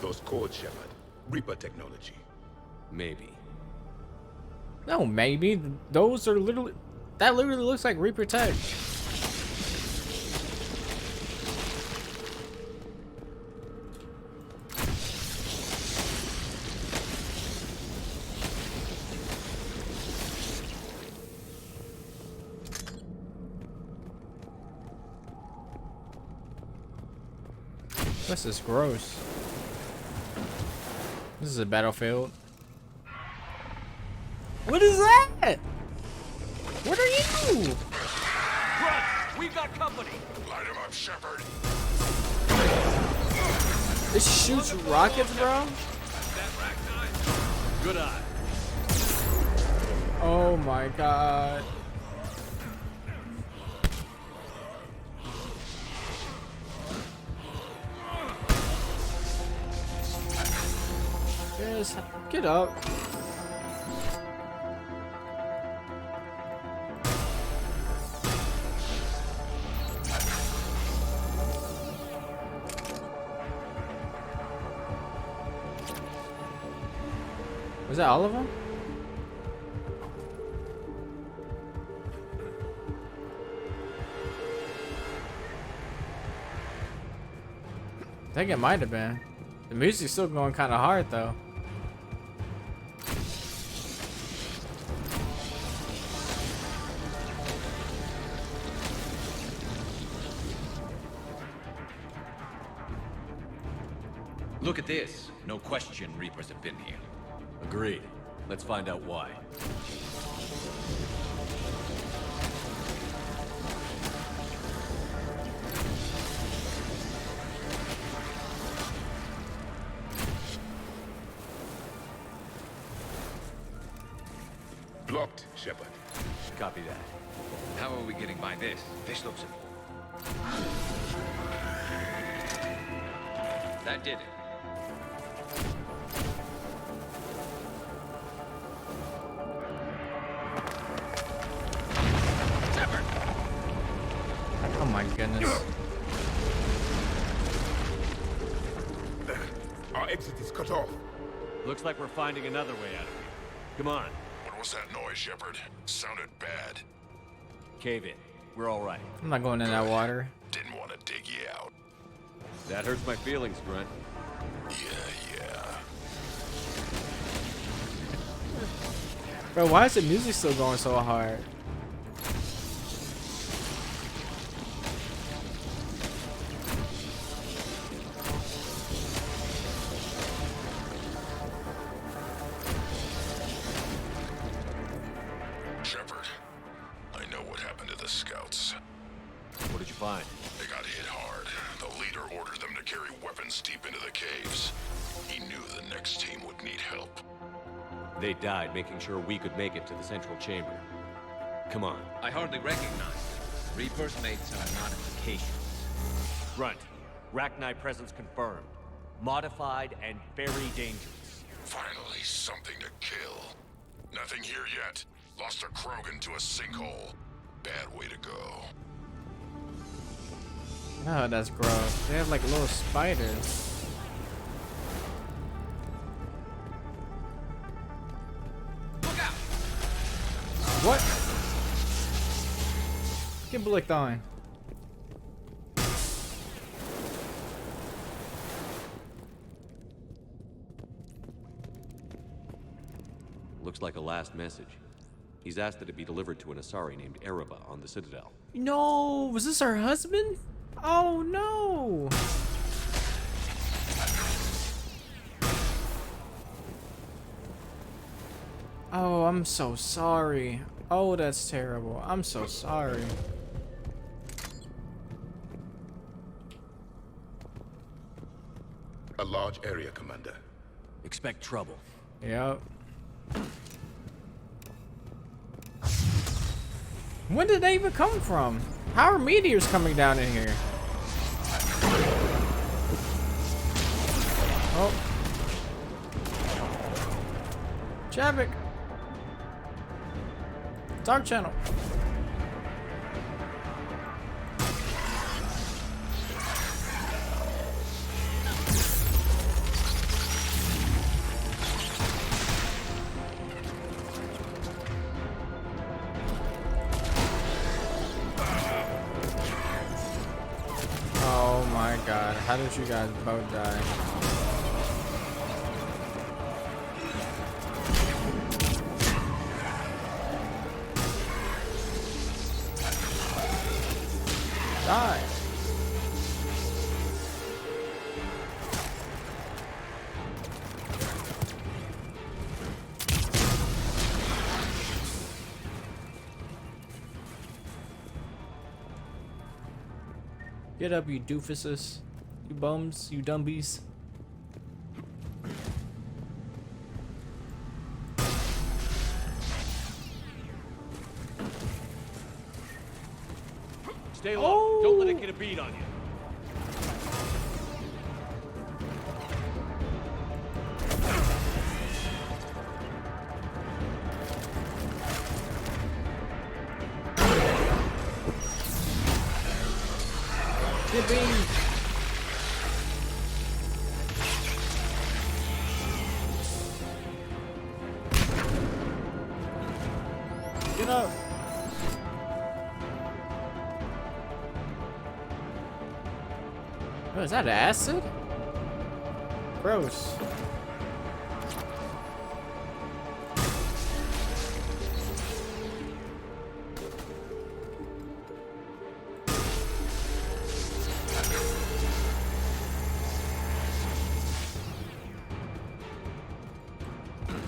Those codes, Shepard. Reaper technology. Maybe. No, maybe. Those are literally... That literally looks like Reaper tech. This is gross. This is a battlefield. What is that? What are you? Run! We've got company! Light him up, Shepard! It shoots rockets, bro? Good eye. Oh my god. Yes, get up. Was that all of them? I think it might have been. The music's still going kind of hard though. Look at this. No question Reapers have been here. Agreed. Let's find out why. Blocked, Shepard. Copy that. How are we getting by this? This looks... That did it. Oh my goodness. Our exit is cut off. Looks like we're finding another way out of here. Come on. What was that noise, Shepard? Sounded bad. Cave in. We're all right. I'm not going in that water. Didn't want to dig you out. That hurts my feelings, Grunt. Yeah. Bro, why is the music still going so hard? Shepard, I know what happened to the scouts. What did you find? They got hit hard. The leader ordered them to carry weapons deep into the caves. He knew the next team would need help. They died making sure we could make it to the central chamber. Come on. I hardly recognize them. Reapers made some modifications. Grunt. Rachni presence confirmed. Modified and very dangerous. Finally, something to kill. Nothing here yet. Lost a Krogan to a sinkhole. Bad way to go. Oh, that's gross. They have like little spiders. Look out! What? Get blicked on. Looks like a last message. He's asked that it be delivered to an Asari named Erebba on the Citadel. No, was this her husband? Oh no. Oh, I'm so sorry. Oh, that's terrible. I'm so sorry. A large area, Commander. Expect trouble. Yep. When did they even come from? How are meteors coming down in here? Oh. Javik. Dark channel. Oh my god, how did you guys both die? Die. Get up, you doofuses. You bums, you dumbies. Stay low. Don't let it get a beat on you. Get up. Oh, is that acid? Gross.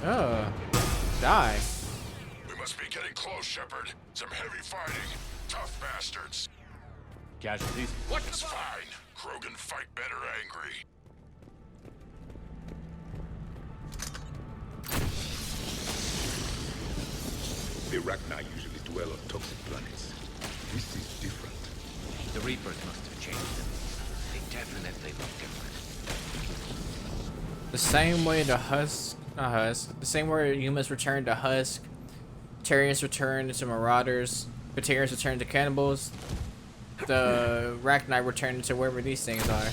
Oh, die. We must be getting close, Shepard. Some heavy fighting. Tough bastards. Casualties? It's fine. Krogan fight better angry. The Rachni usually dwell on toxic planets. This is different. The Reapers must have changed them. They definitely look different. The same way the the same way humans return to Husk, Terrians return to Marauders, Batarians return to Cannibals, the Rachni return to wherever these things are.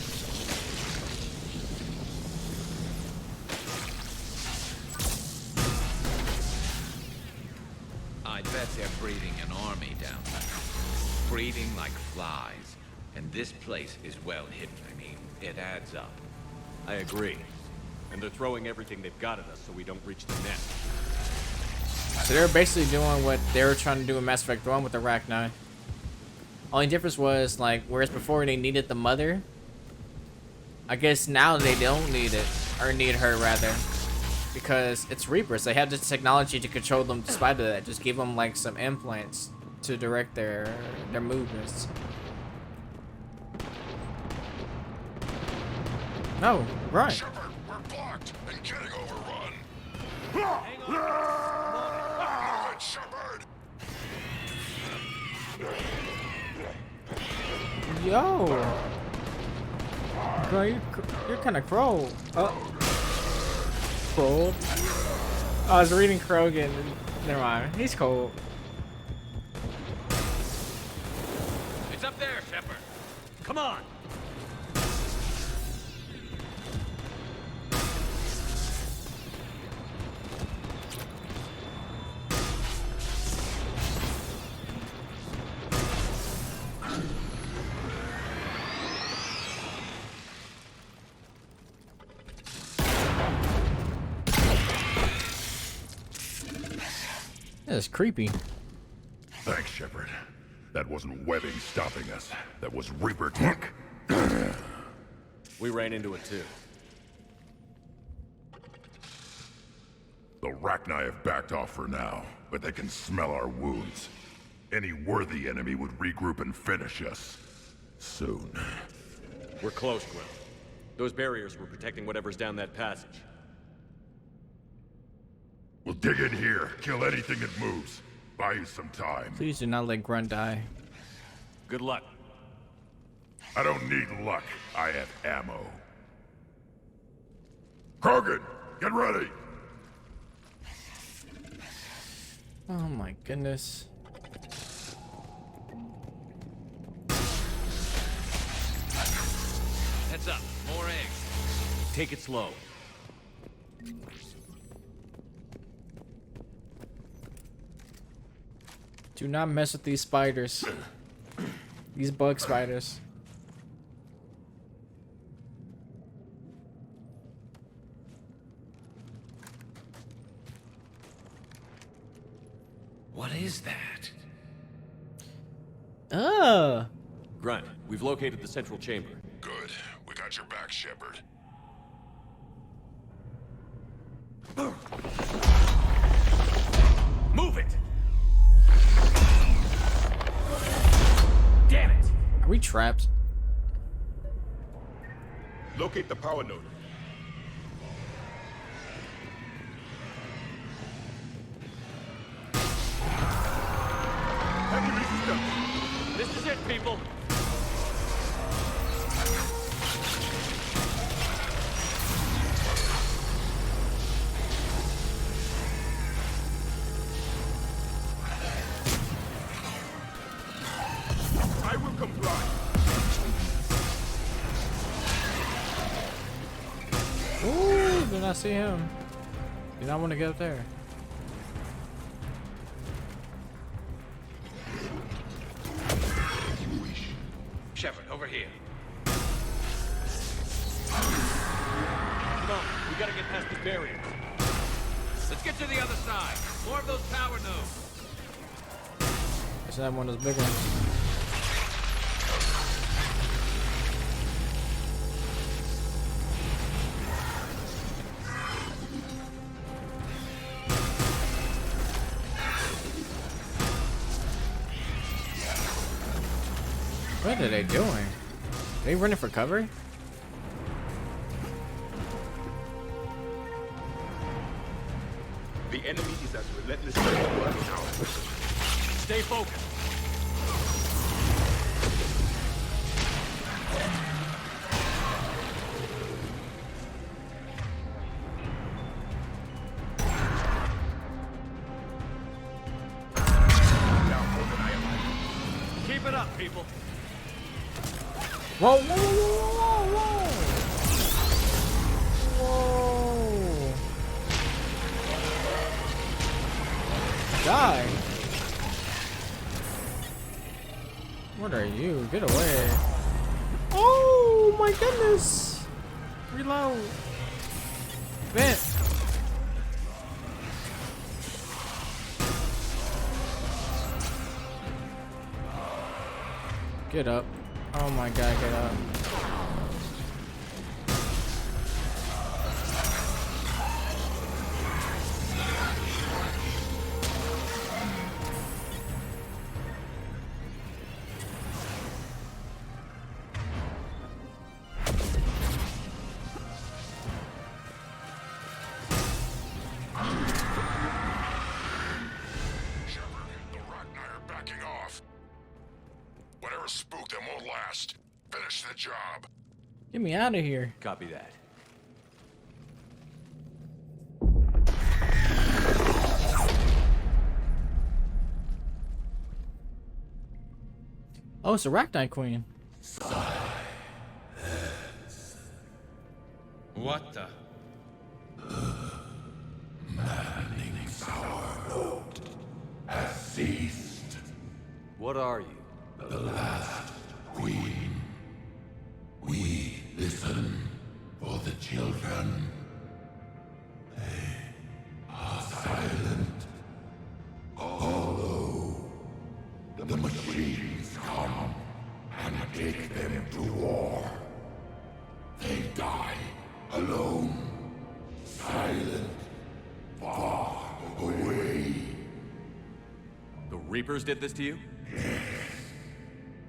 I bet they're breeding an army down there. Breeding like flies. And this place is well hidden. I mean, it adds up. I agree. And they're throwing everything they've got at us so we don't reach the nest. So they're basically doing what they were trying to do in Mass Effect 1 with the Rachni. Only difference was, like, whereas before they needed the mother, I guess now they don't need it, or need her rather, because it's Reapers. They have the technology to control them despite of that. Just give them like some implants to direct their movements. No, run. Shepard, we're blocked and getting overrun. Hang on. Move it, Shepard. Yo, bro, you're kind of cold. Cold. I was reading Krogan. Never mind. He's cold. It's up there, Shepard. Come on. That's creepy. Thanks, Shepard. That wasn't webbing stopping us. That was Reaper tech. We ran into it too. The Rachni have backed off for now, but they can smell our wounds. Any worthy enemy would regroup and finish us. Soon. We're close, Grim. Those barriers were protecting whatever's down that passage. We'll dig in here, kill anything that moves. Buy you some time. Please do not let Grunt die. Good luck. I don't need luck. I have ammo. Krogan, get ready! Oh my goodness. Heads up, more eggs. Take it slow. Do not mess with these spiders. These bug spiders. What is that? Grunt, we've located the central chamber. Good. We got your back, Shepard. Move it! Damn it! Are we trapped? Locate the power node. Heavy resistance. This is it, people. I will comply. Ooh, did not see him. Did not want to get up there. Shepard, over here. Come on, we gotta get past the barriers. Let's get to the other side. More of those power nodes. Let's have one of those big ones. What are they doing? Are they running for cover? The enemy is as relentless as you are now. Stay focused. Keep it up, people. Whoa, whoa, whoa, whoa, whoa, whoa. Die. What are you? Get away. Oh my goodness. Reload. Vent. Get up. Oh my god, get up. Spook them won't last. Finish the job. Get me out of here. Copy that. Oh, it's a Arachnite Queen. What the? Manning's our road has ceased. What are you? The last queen. We listen for the children. They are silent. Although the machines come and take them to war, they die alone, silent, far away. The Reapers did this to you?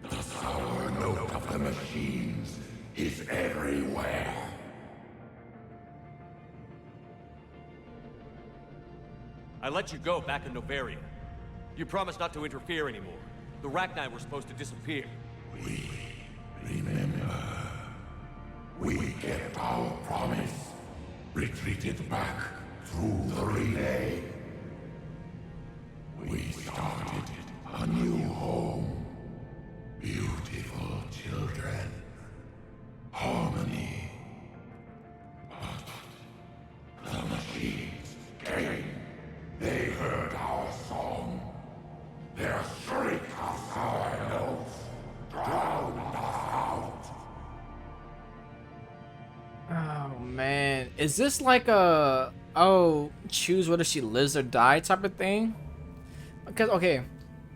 The sour note of the machines is everywhere. I let you go back in Novaria. You promised not to interfere anymore. The Rachni were supposed to disappear. We remember. We kept our promise. Retreated back through the relay. We started a new home. Beautiful children. Harmony. But the machines came. They heard our song. Their shriek of sour notes drowned us out. Oh man, is this like a choose whether she lives or die type of thing? Because okay,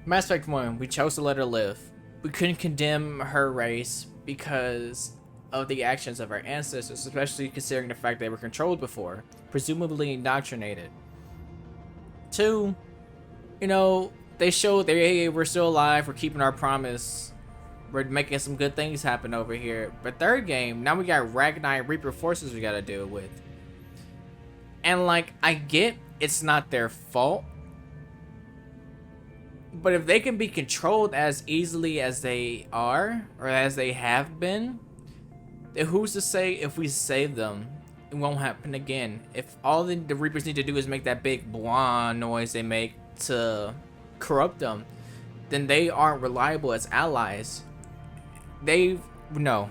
Mass Effect 1, we chose to let her live. We couldn't condemn her race because of the actions of our ancestors, especially considering the fact they were controlled before, presumably indoctrinated. 2, you know, they showed that hey, we're still alive, we're keeping our promise. we're making some good things happen over here. But third game, now we got Ragnar and Reaper forces we gotta deal with. And like, I get it's not their fault, but if they can be controlled as easily as they are, or as they have been, then who's to say if we save them, it won't happen again? If all the Reapers need to do is make that big blah noise they make to corrupt them, then they aren't reliable as allies. No.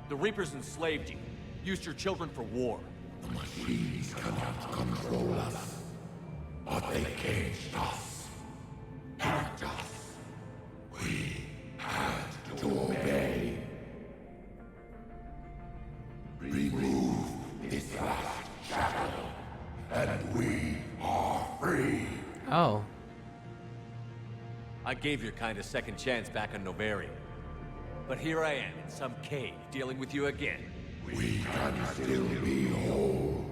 The Reapers enslaved you, used your children for war. The machines cannot control us, but they caged us, hacked us. We had to obey. Remove this last shackle, and we are free. Oh. I gave your kind a second chance back on Novaria. But here I am in some cave dealing with you again. We can still be whole.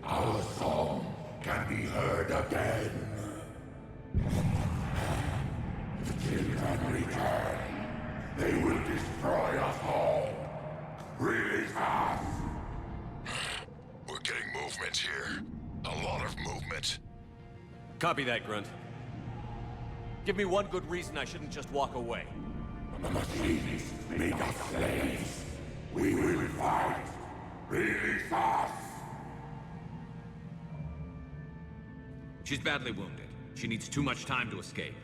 Our song can be heard again. The children return. They will destroy us all. Release us. We're getting movement here. A lot of movement. Copy that, Grunt. Give me one good reason I shouldn't just walk away. The machines made us slaves. We will fight. Release us. She's badly wounded. She needs too much time to escape.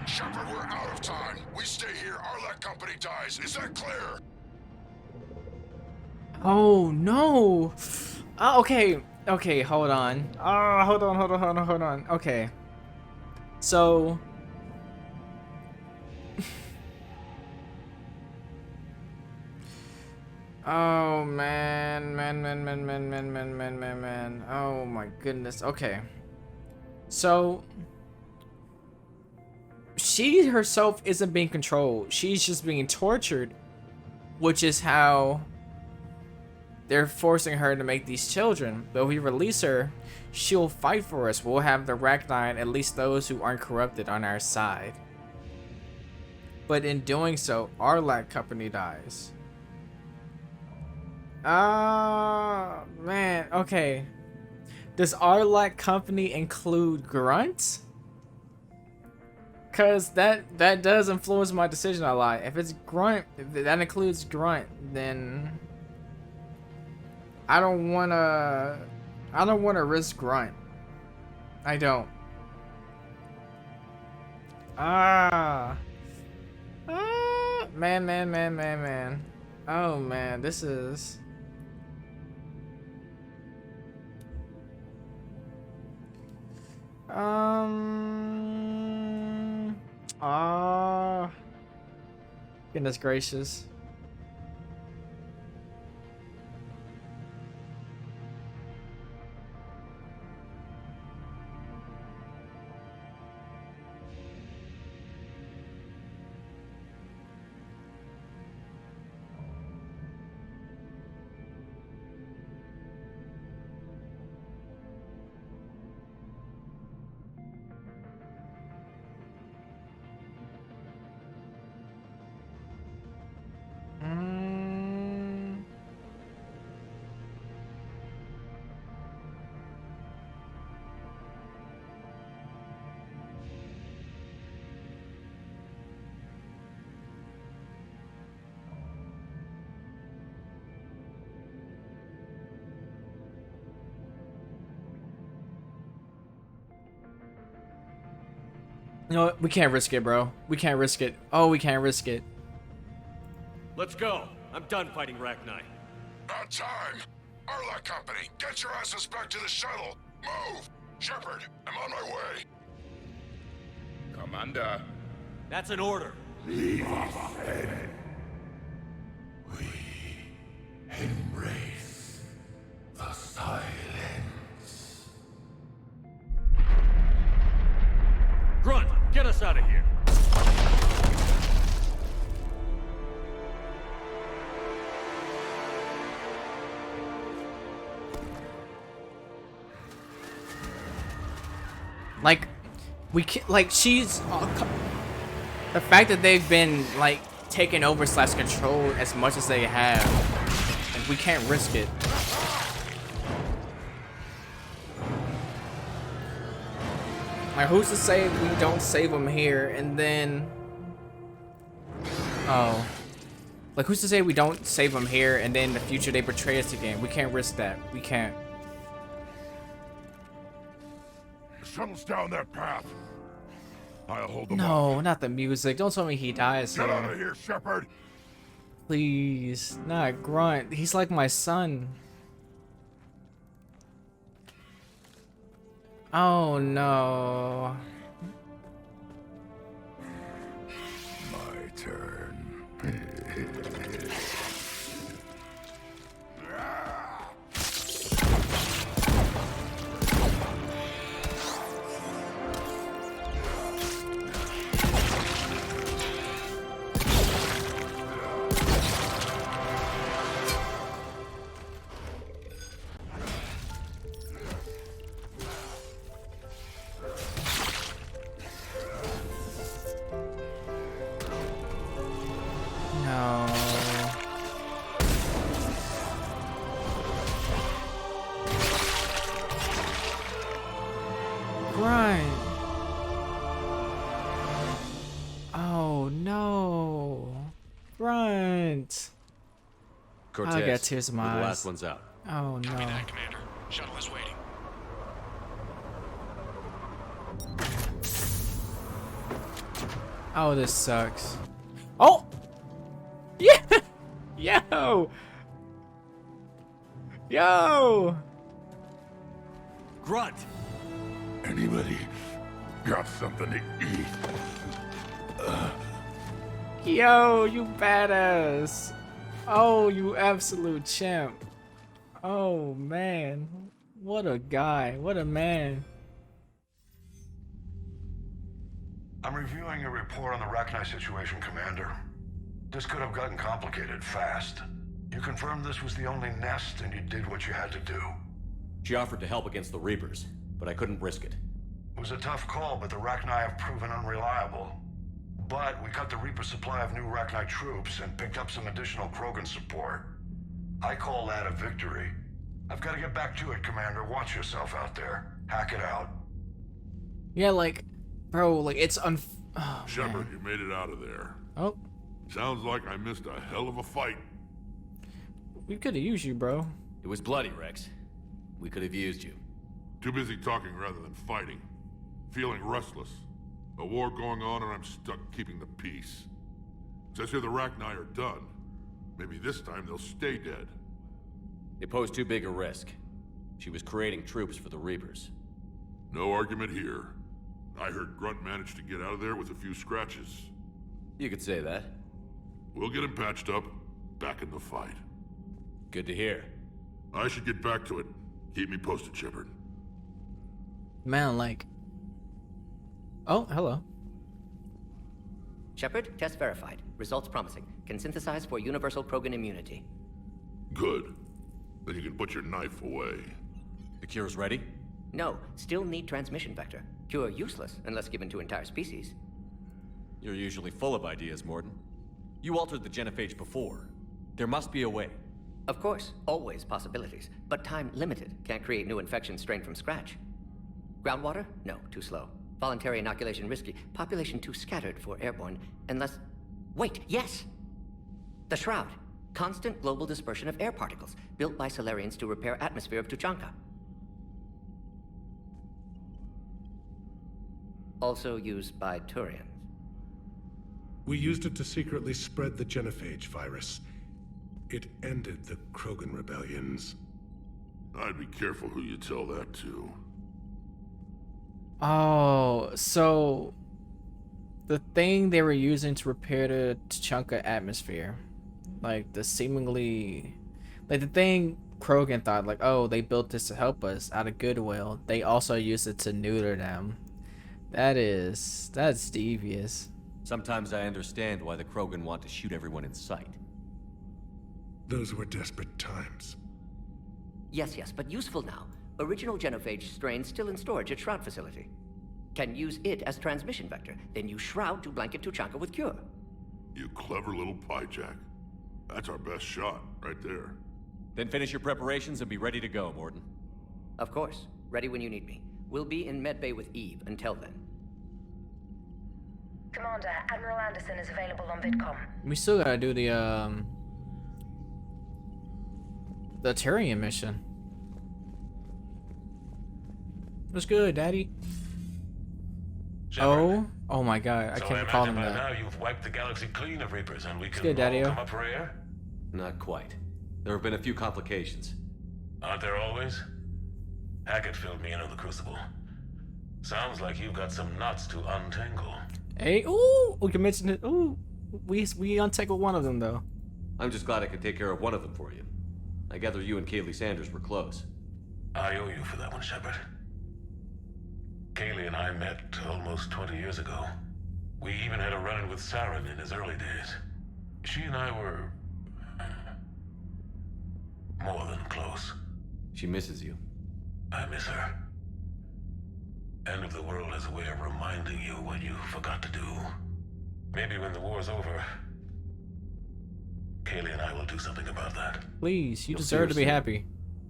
Shepard, we're out of time. We stay here, Arlec Company dies. Is that clear? Oh no. Okay. Okay, hold on. Hold on. Okay. So oh man. Oh my goodness. Okay. So she herself isn't being controlled. She's just being tortured, which is how they're forcing her to make these children. But if we release her, she'll fight for us. We'll have the Ragnar, at least those who aren't corrupted, on our side. But in doing so, Arlec Company dies. Man, okay. Does Arlec Company include Grunt? Cause that does influence my decision a lot. If it's Grunt, if that includes Grunt, then I don't wanna risk Grunt. I don't. Man. Oh man, this is. Goodness gracious. You know what? We can't risk it, bro. We can't risk it. Oh, we can't risk it. Let's go. I'm done fighting Ragnar. Not time. Arlec Company, get your asses back to the shuttle. Move. Shepard, I'm on my way. Commander. That's an order. Leave us then. We embrace the silence. Grunt, get us out of here. Like, We can't, like, she's the fact that they've been like taken over / controlled as much as they have, and we can't risk it. Like, who's to say we don't save them here and then? Oh, like, who's to say we don't save them here and then in the future they betray us again? We can't risk that. We can't. The shuttle's down that path. I'll hold them No, not the music. Don't tell me he dies here. Get out of here, Shepard. Please, not Grunt. He's like my son. Oh no. My turn. No. Grunt. Oh no. Grunt. Cortez, I got tears in my we're the eyes. last ones out. Oh no. Commander. Shuttle is waiting. Oh, this sucks. Oh! Yeah! Yo! Yo! Grunt! Anybody got something to eat? Yo, you badass. Oh, you absolute champ. Oh, man. What a guy. What a man. I'm reviewing your report on the Rachni situation, Commander. This could have gotten complicated fast. You confirmed this was the only nest, and you did what you had to do. She offered to help against the Reapers, but I couldn't risk it. It was a tough call, but the Rachni have proven unreliable. But we cut the Reaper supply of new Rachni troops and picked up some additional Krogan support. I call that a victory. I've got to get back to it, Commander. Watch yourself out there. Hack it out. Yeah, like, bro, like, it's oh, Shepard, man. you made it out of there. Oh. Sounds like I missed a hell of a fight. We could have used you, bro. It was bloody, Rex. We could have used you. Too busy talking rather than fighting. Feeling restless. A war going on and I'm stuck keeping the peace. Says here the Rachni are done. Maybe this time they'll stay dead. They posed too big a risk. She was creating troops for the Reapers. No argument here. I heard Grunt managed to get out of there with a few scratches. You could say that. We'll get him patched up, back in the fight. Good to hear. I should get back to it. Keep me posted, Shepard. Man, like... Oh, hello. Shepard, test verified. Results promising. Can synthesize for universal Krogan immunity. Good. Then you can put your knife away. The cure's ready? No, still need transmission vector. Cure useless unless given to entire species. You're usually full of ideas, Morden. You altered the genophage before. There must be a way. Of course, always possibilities, but time limited. Can't create new infection strain from scratch. Groundwater? No, too slow. Voluntary inoculation risky. Population too scattered for airborne, unless... Wait, yes! The Shroud. Constant global dispersion of air particles, built by Solarians to repair atmosphere of Tuchanka. Also used by Turians. We used it to secretly spread the genophage virus. It ended the Krogan rebellions. I'd be careful who you tell that to. Oh, so... The thing they were using to repair the Tuchanka atmosphere. Like, the seemingly... Like, the thing Krogan thought, like, oh, they built this to help us out of goodwill. They also used it to neuter them. That's devious. Sometimes I understand why the Krogan want to shoot everyone in sight. Those were desperate times. Yes, but useful now. Original genophage strains still in storage at Shroud facility. can use it as transmission vector. Then you shroud to blanket Tuchanka with cure. You clever little piejack. That's our best shot, right there. Then finish your preparations and be ready to go, Morden. Of course. Ready when you need me. We'll be in medbay with Eve until then. Commander, Admiral Anderson is available on VidCom. We still gotta do the Tyrion mission. What's good, Daddy? Shepard. Oh my God! I So can't call him by that. now you've wiped the galaxy clean of Reapers, and we can good, Daddy-o. all come up for air? Not quite. There have been a few complications. Aren't there always? Hackett filled me in on the Crucible. Sounds like you've got some knots to untangle. Hey, ooh, we can mention it. Ooh, we untangled one of them though. I'm just glad I could take care of one of them for you. I gather you and Kaylee Sanders were close. I owe you for that one, Shepard. Kaylee and I met almost 20 years ago. We even had a run-in with Saren in his early days. She and I were... more than close. She misses you. I miss her. End of the world has a way of reminding you what you forgot to do. Maybe when the war's over, Kaylee and I will do something about that. Please, you deserve to be happy.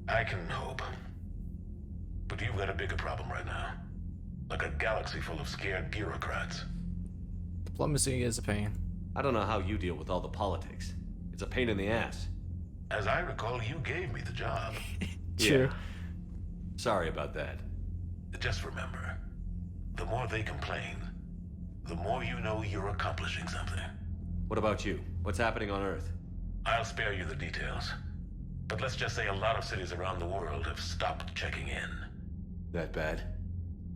I can hope. But you've got a bigger problem right now. Like a galaxy full of scared bureaucrats. Diplomacy is a pain. I don't know how you deal with all the politics. It's a pain in the ass. As I recall, you gave me the job. True. Yeah. Sorry about that. Just remember, the more they complain, the more you know you're accomplishing something. What about you? What's happening on Earth? I'll spare you the details. But let's just say a lot of cities around the world have stopped checking in. That bad?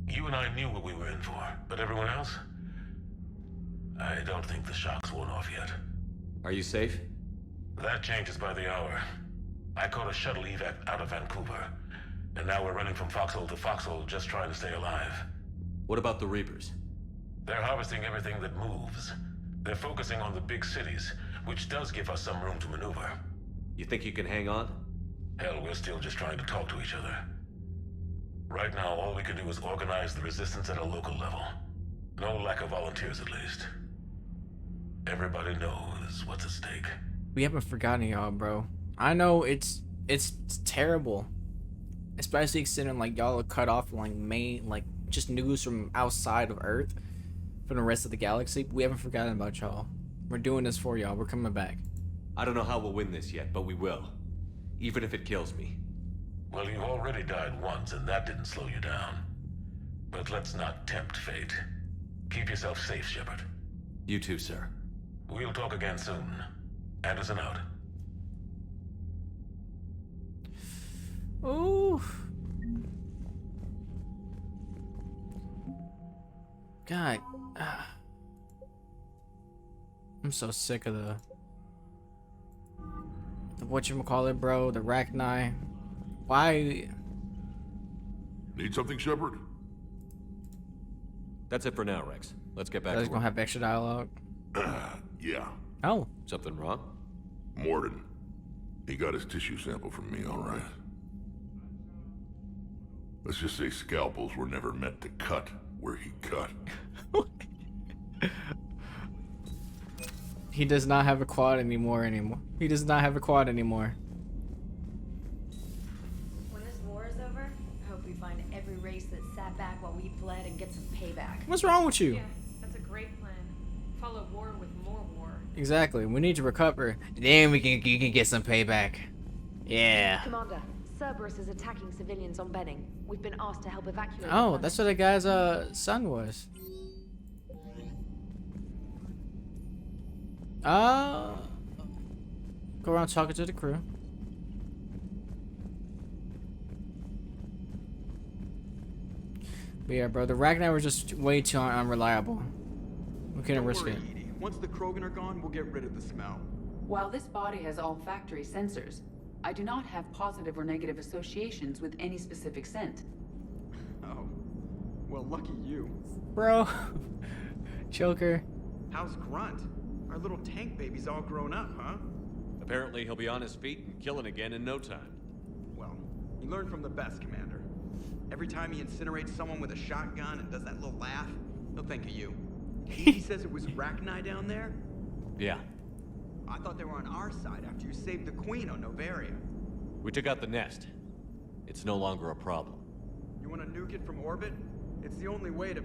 You and I knew what we were in for, but everyone else? I don't think the shock's worn off yet. Are you safe? That changes by the hour. I caught a shuttle evac out of Vancouver, and now we're running from foxhole to foxhole just trying to stay alive. What about the Reapers? They're harvesting everything that moves. They're focusing on the big cities, which does give us some room to maneuver. You think you can hang on? Hell, we're still just trying to talk to each other. Right now, all we can do is organize the resistance at a local level. No lack of volunteers, at least. Everybody knows what's at stake. We haven't forgotten y'all, bro. I know it's terrible. Especially considering like y'all are cut off from like just news from outside of Earth, from the rest of the galaxy. We haven't forgotten about y'all. We're doing this for y'all. We're coming back. I don't know how we'll win this yet, but we will. Even if it kills me. Well, you already died once, and that didn't slow you down. But let's not tempt fate. Keep yourself safe, Shepard. You too, sir. We'll talk again soon. Anderson out. Ooh. God. I'm so sick of the whatchamacallit, bro, the Rachni. Why? Need something, Shepard? That's it for now, Rex. Let's get back That's to gonna work. have extra dialogue. Yeah. Oh. Something wrong? Morden. He got his tissue sample from me, all right. Let's just say scalpels were never meant to cut where he cut. He does not have a quad anymore. He does not have a quad anymore. When this war is over, I hope we find every race that sat back while we bled and get some payback. What's wrong with you? Yeah, that's a great plan. Follow war with more war. Exactly. We need to recover. Then you can get some payback. Yeah. Commander, Cerberus is attacking civilians on Benning. We've been asked to help evacuate. Oh, that's what the guy's son was. Go around talking to the crew. But yeah, bro, the Rachni were just way too unreliable. We couldn't risk it. Edie. Once the Krogan are gone, we'll get rid of the smell. While this body has olfactory sensors, I do not have positive or negative associations with any specific scent. Oh. Well, lucky you. Bro. Joker. How's Grunt? Our little tank baby's all grown up, huh? Apparently he'll be on his feet and killing again in no time. Well, you learn from the best, Commander. Every time he incinerates someone with a shotgun and does that little laugh, he'll think of you. He says it was Rachni down there? Yeah. I thought they were on our side after you saved the Queen on Novaria. We took out the nest. It's no longer a problem. You want to nuke it from orbit? It's the only way to...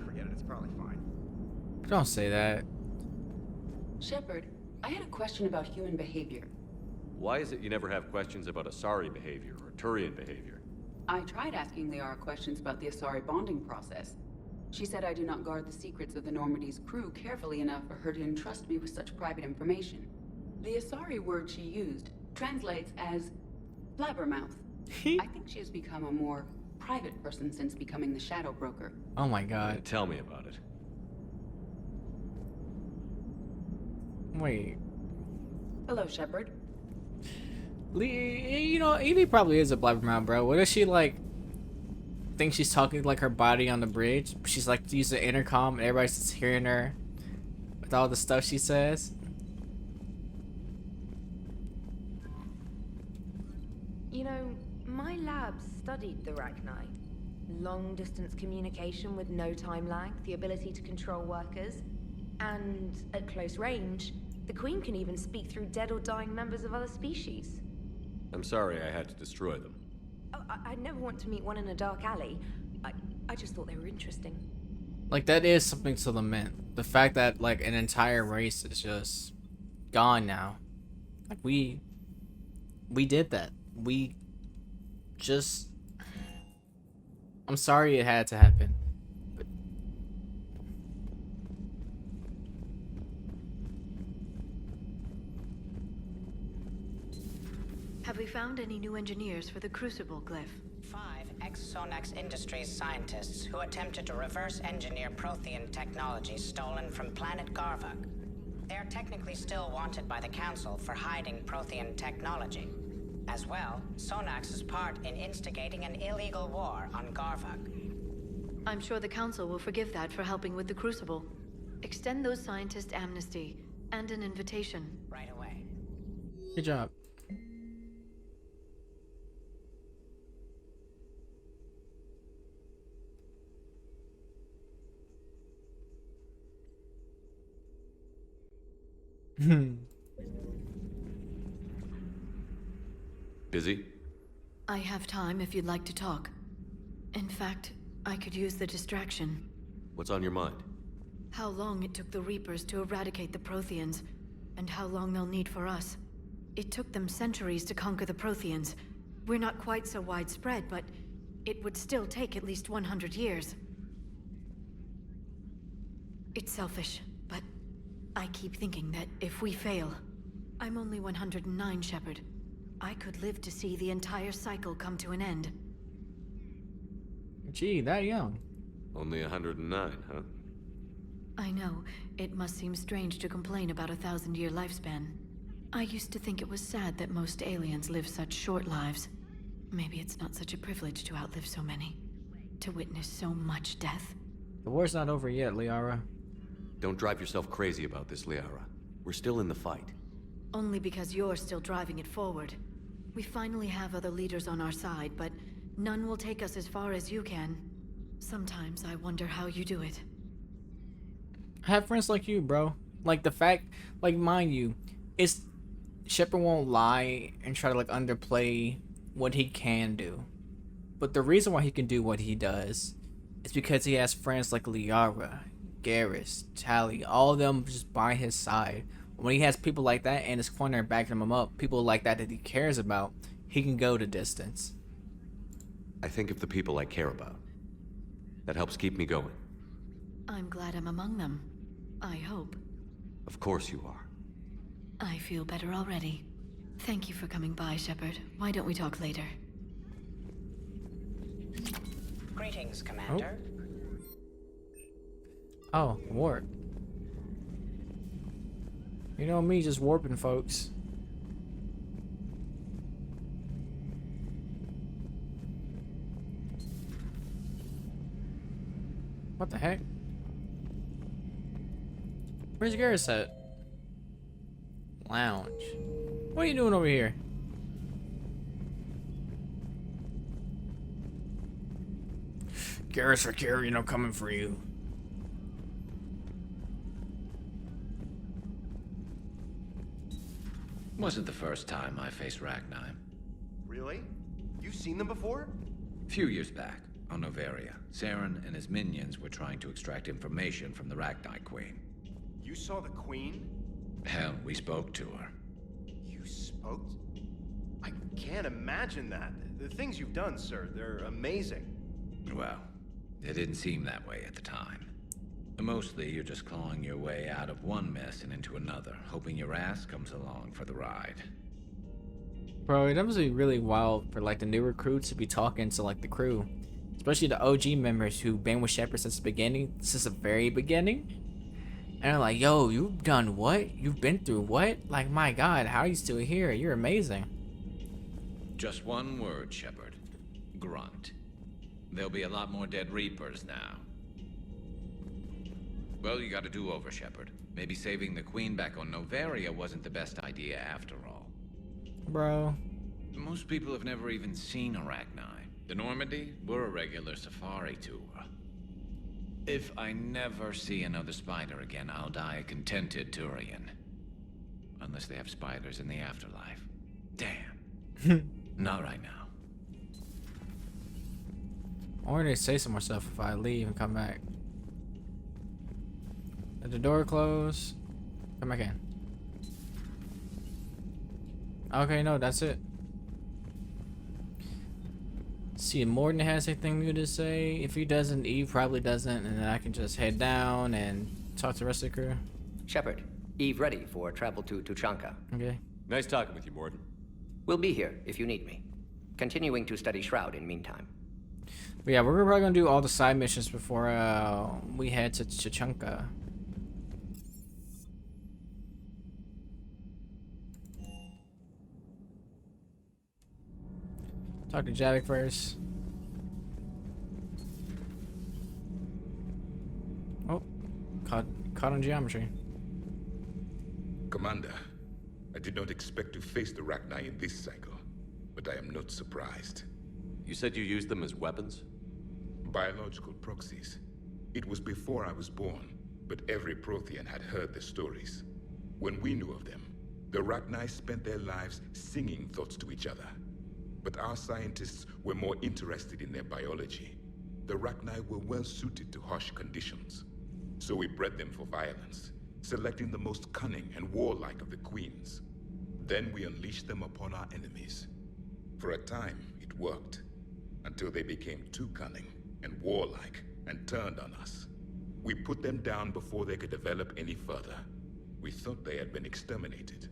forget it. It's probably fine. Don't say that. Shepard, I had a question about human behavior. Why is it you never have questions about Asari behavior or Turian behavior? I tried asking Liara questions about the Asari bonding process. She said I do not guard the secrets of the Normandy's crew carefully enough for her to entrust me with such private information. The Asari word she used translates as blabbermouth. I think she has become a more private person since becoming the Shadow Broker. Oh my god. Tell me about it. Wait. Hello, Shepard. You know, Evie probably is a blabbermouth, bro. What if she, like, thinks she's talking like her body on the bridge? She's, like, using the intercom and everybody's just hearing her with all the stuff she says? You know, my lab studied the Rachni. Long-distance communication with no time lag, the ability to control workers, and at close range, the Queen can even speak through dead or dying members of other species. I'm sorry I had to destroy them. Oh, I'd never want to meet one in a dark alley. I just thought they were interesting. Like, that is something to lament. The fact that, like, an entire race is just gone now. Like, we did that. We just... I'm sorry it had to happen. But... Have we found any new engineers for the Crucible glyph? 5 ex-Sonax Industries scientists who attempted to reverse engineer Prothean technology stolen from planet Garvuk. They're technically still wanted by the Council for hiding Prothean technology. As well, Sonax's part in instigating an illegal war on Garvuk. I'm sure the Council will forgive that for helping with the Crucible. Extend those scientists amnesty and an invitation. Right away. Good job. Busy? I have time if you'd like to talk. In fact, I could use the distraction. What's on your mind? How long it took the Reapers to eradicate the Protheans, and how long they'll need for us. It took them centuries to conquer the Protheans. We're not quite so widespread, but it would still take at least 100 years. It's selfish, but I keep thinking that if we fail... I'm only 109, Shepard. I could live to see the entire cycle come to an end. Gee, that young. Only 109, huh? I know. It must seem strange to complain about a 1,000-year lifespan. I used to think it was sad that most aliens live such short lives. Maybe it's not such a privilege to outlive so many. To witness so much death. The war's not over yet, Liara. Don't drive yourself crazy about this, Liara. We're still in the fight. Only because you're still driving it forward. We finally have other leaders on our side, but none will take us as far as you can. Sometimes I wonder how you do it. I have friends like you, bro. Like, the fact, like, mind you, it's... Shepard won't lie and try to, like, underplay what he can do. But the reason why he can do what he does is because he has friends like Liara, Garrus, Tali, all of them just by his side. When he has people like that in his corner backing him up, people like that he cares about, he can go the distance. I think of the people I care about. That helps keep me going. I'm glad I'm among them. I hope. Of course you are. I feel better already. Thank you for coming by, Shepard. Why don't we talk later? Greetings, Commander. Oh, warp. You know me, just warping, folks. What the heck? Where's Garrus at? Lounge. What are you doing over here? Garrus for Carrion, I'm coming for you. Wasn't the first time I faced Ragnar. Really? You've seen them before? A few years back, on Noveria, Saren and his minions were trying to extract information from the Ragnar Queen. You saw the Queen? Hell, we spoke to her. You spoke? I can't imagine that. The things you've done, sir, they're amazing. Well, it didn't seem that way at the time. Mostly, you're just clawing your way out of one mess and into another, hoping your ass comes along for the ride. Bro, it must be really wild for like the new recruits to be talking to like the crew, especially the OG members who've been with Shepard since the beginning, since the very beginning. And they're like, yo, you've done what? You've been through what? Like, my God, how are you still here? You're amazing. Just one word, Shepard. Grunt. There'll be a lot more dead Reapers now. Well, you got a do-over, Shepard. Maybe saving the Queen back on Noveria wasn't the best idea after all. Bro. Most people have never even seen Arachni. The Normandy, we're a regular safari tour. If I never see another spider again, I'll die a contented Turian. Unless they have spiders in the afterlife. Damn. Not right now. Or they say some more stuff if I leave and come back. Let the door close. Come back in. Okay, no, that's it. See if Mordin has anything new to say. If he doesn't, Eve probably doesn't, and then I can just head down and talk to the rest of the crew. Shepard, Eve ready for travel to Tuchanka. Okay. Nice talking with you, Mordin. We'll be here if you need me. Continuing to study Shroud in meantime. But yeah, we're probably gonna do all the side missions before we head to Tuchanka. Talk to Javik first. Oh, caught on geometry. Commander, I did not expect to face the Ragnar in this cycle, but I am not surprised. You said you used them as weapons? Biological proxies. It was before I was born, but every Prothean had heard the stories. When we knew of them, the Ragnar spent their lives singing thoughts to each other. But our scientists were more interested in their biology. The Ragnar were well suited to harsh conditions. So we bred them for violence, selecting the most cunning and warlike of the queens. Then we unleashed them upon our enemies. For a time, it worked, until they became too cunning and warlike and turned on us. We put them down before they could develop any further. We thought they had been exterminated.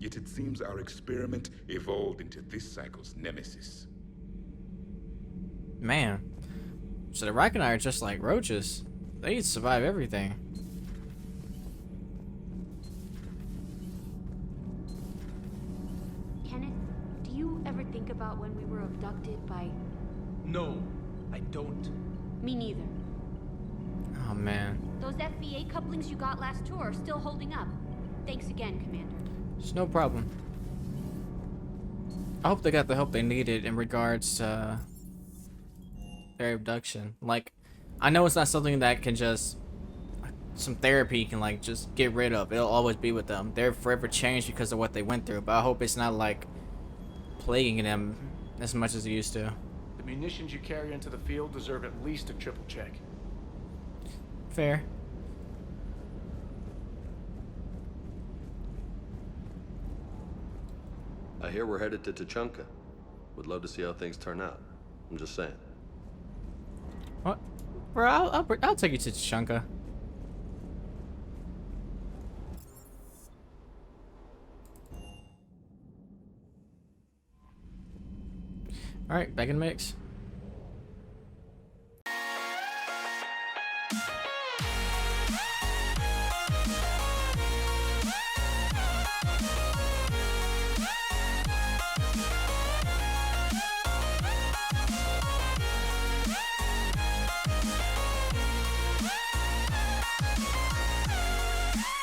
Yet it seems our experiment evolved into this cycle's nemesis. Man. So the Ragnar are just like roaches. They survive everything. Kenneth, do you ever think about when we were abducted by... No, I don't. Me neither. Oh man. Those FBA couplings you got last tour are still holding up. Thanks again, Commander. It's no problem. I hope they got the help they needed in regards to their abduction. Like, I know it's not something that can just, some therapy can like just get rid of. It'll always be with them. They're forever changed because of what they went through. But I hope it's not like plaguing them as much as it used to. The munitions you carry into the field deserve at least a triple check. Fair. I hear we're headed to Tuchanka. Would love to see how things turn out. I'm just saying. What? Bro, I'll take you to Tuchanka. All right, back in the mix.